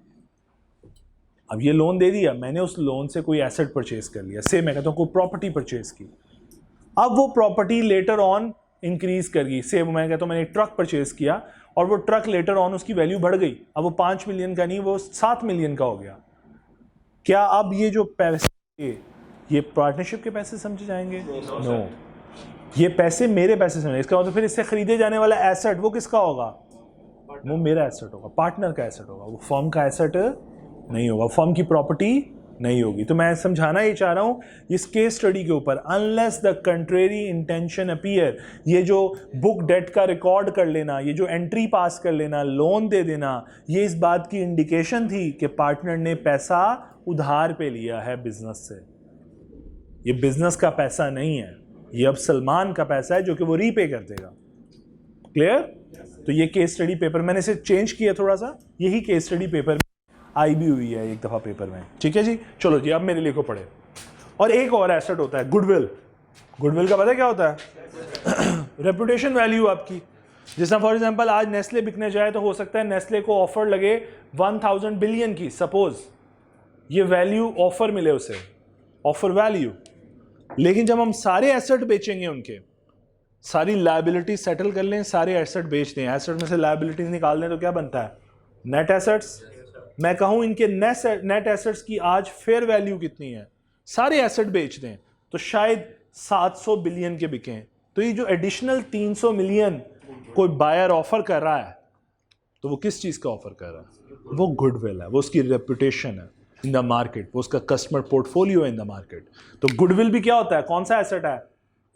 अब ये लोन दे दिया, मैंने उस लोन से कोई एसेट परचेज कर लिया, से मैं कहता हूं कोई प्रॉपर्टी परचेज की। अब वो प्रॉपर्टी लेटर ऑन इंक्रीज कर गई, से मैं कहता हूं मैंने एक ट्रक परचेज किया और वो ट्रक लेटर ऑन उसकी वैल्यू बढ़ गई, अब वो 5 मिलियन का नहीं, वो 7 मिलियन का हो गया। क्या अब ये जो पैसे, ये पार्टनरशिप के पैसे समझे जाएंगे? नो, ये पैसे मेरे पैसे समझे। इसका मतलब फिर इससे खरीदे जाने वाला एसेट वो किसका होगा, वो मेरा एसेट होगा, पार्टनर का एसेट होगा, वो फर्म का एसेट नहीं होगा, फर्म की प्रॉपर्टी नहीं होगी। तो मैं समझाना ये चाह रहा हूं इस केस स्टडी के ऊपर, unless the contrary intention appear, ये जो बुक डेट का रिकॉर्ड कर लेना, ये जो एंट्री पास कर लेना, लोन दे देना, ये इस बात की इंडिकेशन थी कि पार्टनर ने पैसा उधार पे लिया है बिजनेस से। ये बिजनेस का पैसा नहीं है, ये अब सलमान का पैसा है जो कि वो रीपे कर देगा। क्लियर? तो ये केस स्टडी पेपर मैंने इसे चेंज किया थोड़ा सा, यही केस स्टडी पेपर आई भी हुई है एक दफ़ा पेपर में, ठीक है जी। चलो जी, अब मेरे लिए को पढ़े। और एक और एसेट होता है गुडविल। गुडविल का पता है क्या होता है? रेपुटेशन वैल्यू आपकी। जिस तरह फॉर एग्जांपल आज नेस्ले बिकने जाए तो हो सकता है नेस्ले को ऑफर लगे 1000 बिलियन की, सपोज ये वैल्यू ऑफर मिले उसे, ऑफर वैल्यू। लेकिन जब हम सारे एसेट बेचेंगे, उनके सारी लायबिलिटी सेटल कर लें, सारे एसेट बेच दें, एसेट में से लायबिलिटीज निकाल दें, तो क्या बनता है? Net assets. मैं कहूं इनके नेट एसेट्स की आज फेयर वैल्यू कितनी है, सारे एसेट बेच दें तो शायद 700 बिलियन के बिकें। तो ये जो एडिशनल 300 मिलियन कोई बायर ऑफर कर रहा है, तो वो किस चीज का ऑफर कर रहा है? वो गुडविल है, वो उसकी रेपुटेशन है इन द मार्केट, वो उसका कस्टमर पोर्टफोलियो है इन द मार्केट। तो गुडविल भी क्या होता है? कौन सा एसेट है?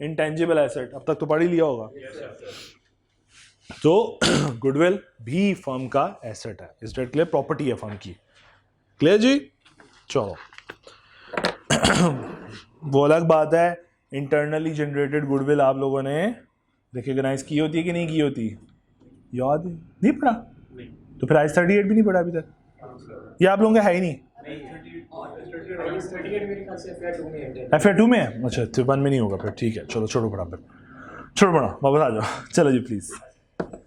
Intangible asset. अब तक तो पढ़ ही लिया होगा। तो गुडविल भी फर्म का एसेट है, इस डेट क्लियर, प्रॉपर्टी है फर्म की। क्लियर जी? चलो वो अलग बात है, इंटरनली जनरेटेड गुडविल आप लोगों ने रिकॉग्नाइज की होती है कि नहीं की होती? याद नहीं पड़ा? तो फिर आज 38 भी नहीं पढ़ा अभी तक? ये आप लोगों का है ही नहीं? FA2 में है? अच्छा, तो 1 में नहीं होगा फिर, ठीक है। चलो छोड़ो पढ़ा, फिर छोड़ो पढ़ा, वापस आ जाओ। चलो जी please.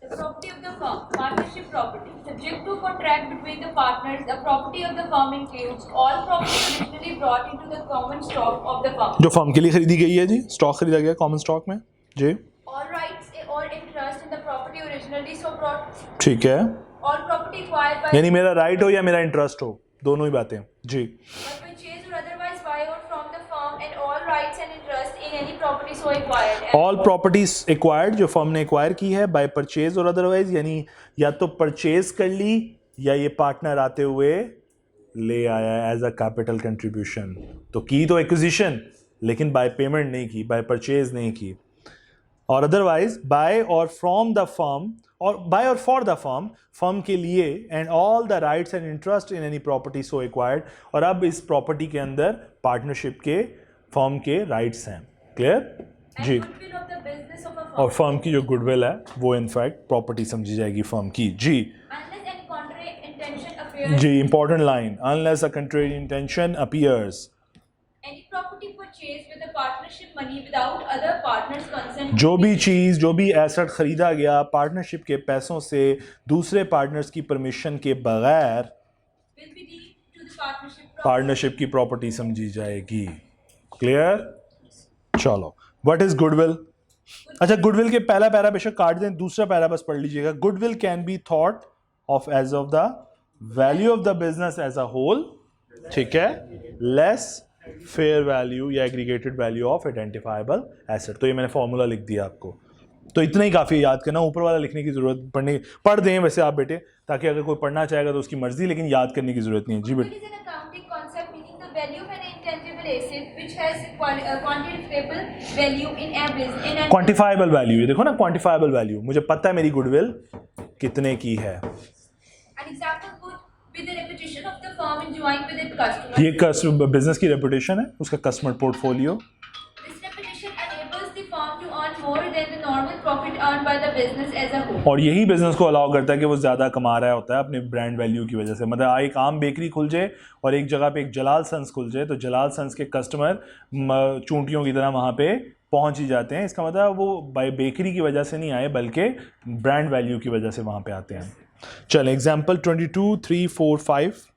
The property of the firm, partnership property, subject to contract between the partners. The property of the firm includes all property originally brought into the common stock of the firm. जो firm के लिए खरीदी गई है जी, stock खरीदा गया common stock में जी। All rights or interest in the property originally so brought. ठीक है, All property acquired by यानी मेरा राइट हो या मेरा इंटरेस्ट हो, दोनों ही बातें जी। by purchase or otherwise by or from the firm, and all rights and interest in any property so acquired. All properties acquired, जो फर्म ने एक्वायर की है बाय परचेज और अदरवाइज, यानी या तो परचेज कर ली या ये पार्टनर आते हुए ले आया एज अ कैपिटल कंट्रीब्यूशन। तो की तो एक्विजिशन, लेकिन बाय पेमेंट नहीं की, बाय परचेज नहीं की। और अदरवाइज बाय और फ्रॉम द फर्म, और बाय और फॉर द फर्म, फर्म के लिए, and all the rights and interest in any property so acquired. और अब इस प्रॉपर्टी के अंदर पार्टनरशिप के फर्म के राइट्स हैं। क्लियर And जी? goodwill of the business of a firm. और फर्म की जो गुडविल है वो इनफैक्ट प्रॉपर्टी समझी जाएगी फर्म की जी। Unless any contrary intention appears. जी, important line, unless a contrary intention appears. Any property purchased with the partnership money without other partners' consent. जो भी चीज़, जो भी एसेट खरीदा गया पार्टनरशिप के पैसों से दूसरे पार्टनर्स की परमिशन के बगैर, Will be deemed to the partnership property. Partnership की प्रॉपर्टी समझी जाएगी। क्लियर? चलो, व्हाट इज गुडविल? अच्छा, गुडविल के पहला पैरा बेशक काट दें, दूसरा पैरा बस पढ़ लीजिएगा। Goodwill can be thought of as of the value of the business as a whole, ठीक है, लेस फेयर वैल्यू या aggregated value of identifiable asset. तो ये मैंने फॉर्मूला लिख दिया आपको, तो इतना ही काफ़ी याद करना, ऊपर वाला लिखने की जरूरत पढ़ दें वैसे आप बेटे, ताकि अगर कोई पढ़ना चाहेगा तो उसकी मर्जी, लेकिन याद करने की जरूरत नहीं है जी बेटे। Goodwill is an accounting concept meaning the value of an intangible asset which has quantifiable value in a business. In an quantifiable value, ये देखो ना, क्वांटिफाइबल वैल्यू, मुझे पता है मेरी गुडविल कितने की है। An example would be the reputation of the firm enjoying with its customers. ये बिजनेस की रेपुटेशन है, उसका customer portfolio. This reputation enables the firm to earn more than the normal profit earned by the business as a whole. और यही business को allow करता है कि वो ज़्यादा कमा रहा होता है अपने ब्रांड वैल्यू की वजह से। मतलब एक आम बेकरी खुल जाए और एक जगह पे एक जलाल सन्स खुल जाए, तो जलाल सन्स के कस्टमर चूंटियों की तरह वहाँ पे पहुँच ही जाते हैं। इसका मतलब वो बाय बेकरी की वजह से नहीं आए, बल्कि ब्रांड वैल्यू की वजह से वहाँ पे आते हैं। चल एग्जाम्पल 22, 3, 4, 5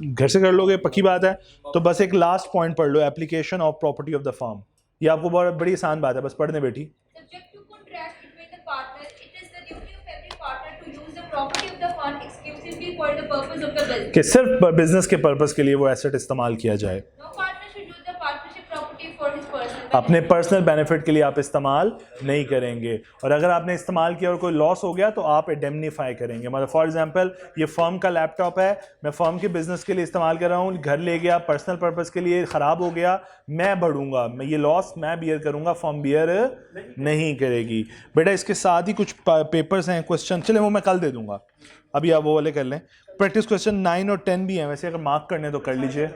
घर से कर लोगे, पक्की बात है। तो बस एक लास्ट पॉइंट पढ़ लो, application of property of the firm. ये आपको बहुत बड़ी आसान बात है, बस पढ़ने बैठी। Subject to contract between the partners, it is the duty of every partner to use the property of the firm exclusively for the purpose of the business. कि सिर्फ बिजनेस के पर्पस के लिए वो एसेट इस्तेमाल किया जाए, No partner should use the partnership property for his personal अपने benefit. पर्सनल बेनिफिट के लिए आप इस्तेमाल नहीं करेंगे। और अगर आपने इस्तेमाल किया और कोई लॉस हो गया तो आप इंडेमनीफाई करेंगे। मतलब फॉर एग्जांपल ये फर्म का लैपटॉप है, मैं फर्म के बिजनेस के लिए इस्तेमाल कर रहा हूँ, घर ले गया पर्सनल पर्पस के लिए, ख़राब हो गया, मैं बढ़ूंगा, मैं ये लॉस मैं बियर करूंगा, फर्म बियर नहीं करेगी। बेटा इसके साथ ही कुछ पेपर्स हैं, क्वेश्चन, चले वो मैं कल दे दूंगा, अभी आप वो वाले कर लें। प्रैक्टिस क्वेश्चन 9 और 10 भी हैं, वैसे अगर मार्क करने तो कर लीजिए,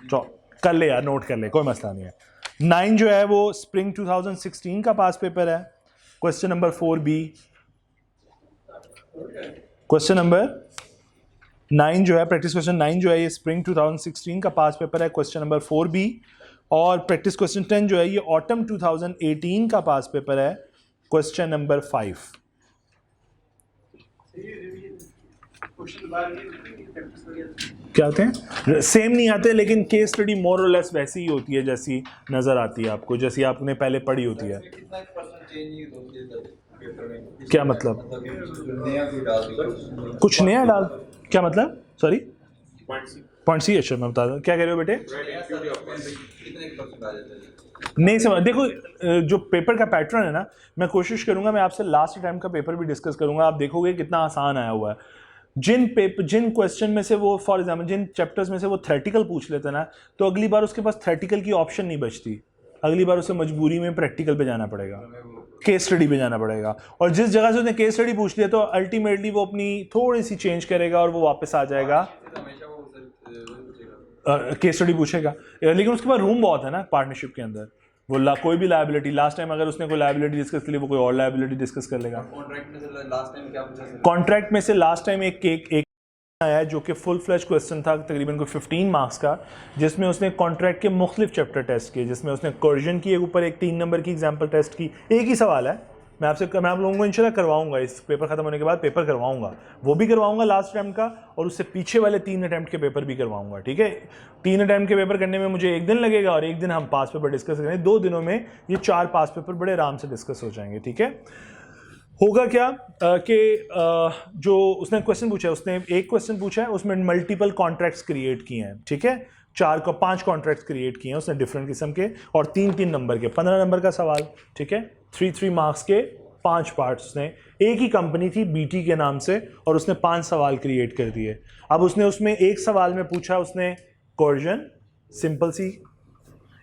तो कर ले यार, नोट कर ले, कोई मसला नहीं है। 9 जो है वो स्प्रिंग 2016 का पास पेपर है, question number 4B। Question number 9 जो है, प्रैक्टिस क्वेश्चन 9 जो है, ये स्प्रिंग 2016 का पास पेपर है, क्वेश्चन नंबर 4B। और प्रैक्टिस क्वेश्चन 10 जो है ये ऑटम 2018 का पास पेपर है, क्वेश्चन नंबर 5। क्या आते हैं? सेम नहीं आते, लेकिन केस स्टडी मोर और लेस वैसी ही होती है जैसी नजर आती है आपको, जैसी आपने पहले पढ़ी होती है। क्या मतलब? कुछ नया डाल? क्या मतलब? Sorry, point C. अच्छा मैं बता दूं, क्या कह रहे हो बेटे? नहीं समझ। देखो जो पेपर का पैटर्न है ना, मैं कोशिश करूंगा, मैं आपसे लास्ट टाइम का पेपर भी डिस्कस करूंगा, आप देखोगे कितना आसान आया हुआ है। जिन क्वेश्चन में से वो फॉर एग्जाम्पल जिन चैप्टर्स में से वो थ्योरेटिकल पूछ लेते ना, तो अगली बार उसके पास थ्योरेटिकल की ऑप्शन नहीं बचती, अगली बार उसे मजबूरी में प्रैक्टिकल पे जाना पड़ेगा, केस स्टडी पे जाना पड़ेगा। और जिस जगह से उसने केस स्टडी पूछ लिया तो अल्टीमेटली वो अपनी थोड़ी सी चेंज करेगा और वो वापस आ जाएगा, केस स्टडी पूछेगा। लेकिन उसके पास रूम बहुत है ना पार्टनरशिप के अंदर, वो कोई भी लायबिलिटी, लास्ट टाइम अगर उसने कोई लायबिलिटी डिस्कस कर ली, वो कोई और लायबिलिटी डिस्कस कर लेगा। कॉन्ट्रैक्ट में से लास्ट टाइम एक आया है जो कि फुल फ्लैश क्वेश्चन था, तकरीबन कोई 15 मार्क्स का, जिसमें उसने कॉन्ट्रैक्ट के मुख्तलिफ चैप्टर टेस्ट किए, जिसमें उसने कोर्जन की एक ऊपर एक 3 नंबर की एग्जाम्पल टेस्ट की। एक ही सवाल है, मैं आप लोगों को इंशाल्लाह करवाऊंगा, इस पेपर खत्म होने के बाद पेपर करवाऊंगा, वो भी करवाऊंगा लास्ट अटैम्प्ट का, और उससे पीछे वाले 3 अटैम्प्ट के पेपर भी करवाऊंगा। ठीक है, 3 अटैम्प्ट के पेपर करने में मुझे 1 दिन लगेगा और 1 दिन हम पास पेपर डिस्कस करेंगे। 2 दिनों में ये 4 पास पेपर बड़े आराम से डिस्कस हो जाएंगे। ठीक है, होगा क्या कि जो उसने क्वेश्चन पूछा है, उसने एक क्वेश्चन पूछा है, उसमें मल्टीपल कॉन्ट्रैक्ट्स क्रिएट किए हैं। ठीक है, 5 कॉन्ट्रैक्ट्स क्रिएट किए हैं उसने डिफरेंट किस्म के, और 3-3 नंबर के, 15 नंबर का सवाल। ठीक है, 3-3 मार्क्स के 5 पार्ट्स। उसने एक ही कंपनी थी बीटी के नाम से, और उसने 5 सवाल क्रिएट कर दिए। अब उसने उसमें एक सवाल में पूछा उसने कोर्जन, सिंपल सी।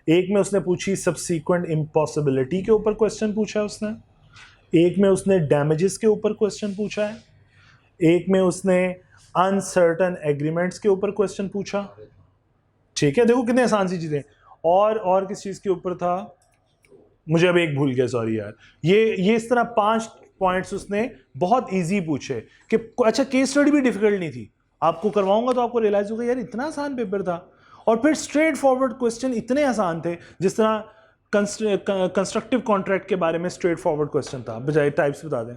एक में उसने पूछी सब्सीक्वेंट इम्पॉसिबिलिटी के ऊपर क्वेश्चन पूछा उसने, एक में उसने डैमेजेस के ऊपर क्वेश्चन पूछा है, एक में उसने अनसर्टन एग्रीमेंट्स के ऊपर क्वेश्चन पूछा। ठीक है, देखो कितने आसान सी चीज़ें। और किस चीज़ के ऊपर था, मुझे अब एक भूल गया, सॉरी यार। ये इस तरह 5 पॉइंट्स उसने बहुत इजी पूछे कि अच्छा केस स्टडी भी डिफिकल्ट नहीं थी, आपको करवाऊंगा तो आपको रियलाइज होगा यार इतना आसान पेपर था। और फिर स्ट्रेट फॉरवर्ड क्वेश्चन इतने आसान थे, जिस तरह कंस्ट्रक्टिव कॉन्ट्रैक्ट के बारे में स्ट्रेट फॉरवर्ड क्वेश्चन था, बजाय टाइप्स बता दें।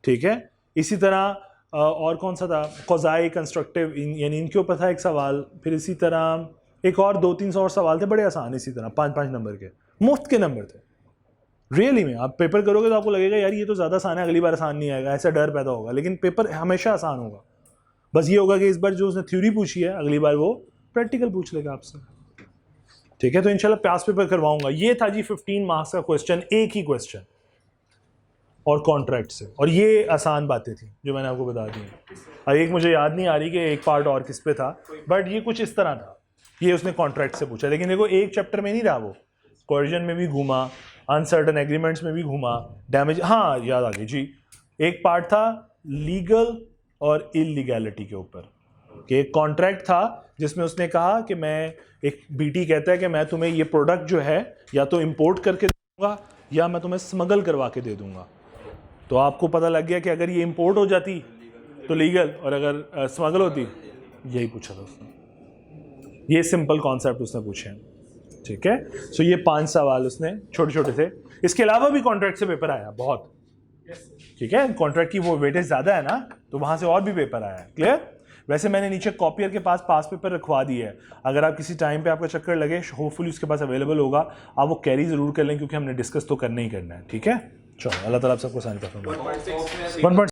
ठीक है, इसी तरह और कौन सा था, कौज़ाई कंस्ट्रक्टिव, यानी इनके ऊपर था एक सवाल। फिर इसी तरह एक और 2-3 और सवाल थे बड़े आसान, इसी तरह 5-5 नंबर के, मुफ्त के नंबर थे। रियली में आप पेपर करोगे तो आपको लगेगा यार ये तो ज़्यादा आसान है, अगली बार आसान नहीं आएगा, ऐसा डर पैदा होगा, लेकिन पेपर हमेशा आसान होगा। बस ये होगा कि इस बार जो उसने थ्योरी पूछी है, अगली बार वो प्रैक्टिकल पूछ लेगा आपसे। ठीक है, तो इंशाल्लाह पास पेपर करवाऊंगा। ये था जी 15 मार्क्स का क्वेश्चन, एक ही क्वेश्चन और कॉन्ट्रैक्ट से, और ये आसान बातें थी जो मैंने आपको बता दी। और एक मुझे याद नहीं आ रही कि एक पार्ट और किस पे था, बट ये कुछ इस तरह था। ये उसने कॉन्ट्रैक्ट से पूछा, लेकिन देखो एक चैप्टर में नहीं रहा, वो कोर्जन में भी घूमा, अनसर्टन एग्रीमेंट्स में भी घूमा, डैमेज, हाँ याद आ गई जी। एक पार्ट था लीगल और इलीगैलिटी के ऊपर, कि एक कॉन्ट्रैक्ट था जिसमें उसने कहा कि मैं, एक बीटी कहता है कि मैं तुम्हें ये प्रोडक्ट जो है या तो इंपोर्ट करके दूंगा या मैं तुम्हें स्मगल करवा के दे दूंगा। तो आपको पता लग गया कि अगर ये इंपोर्ट हो जाती तो लीगल, और अगर स्मगल होती, यही पूछा था उसने। ये सिंपल कॉन्सेप्ट उसने पूछे हैं। ठीक है, सो ये 5 सवाल उसने छोटे छोटे थे। इसके अलावा भी कॉन्ट्रैक्ट से पेपर आया बहुत। ठीक है, कॉन्ट्रैक्ट की वो वेटेज ज़्यादा है ना, तो वहाँ से और भी पेपर आया है। क्लियर? वैसे मैंने नीचे कॉपियर के पास पास पेपर रखवा दिया है, अगर आप किसी टाइम पे आपका चक्कर लगे, होपफुली उसके पास अवेलेबल होगा, आप वो कैरी ज़रूर कर लें, क्योंकि हमने डिस्कस तो करना ही करना है। ठीक है, चलो अल्लाह ताला आप सबको आसान कर फरमाए।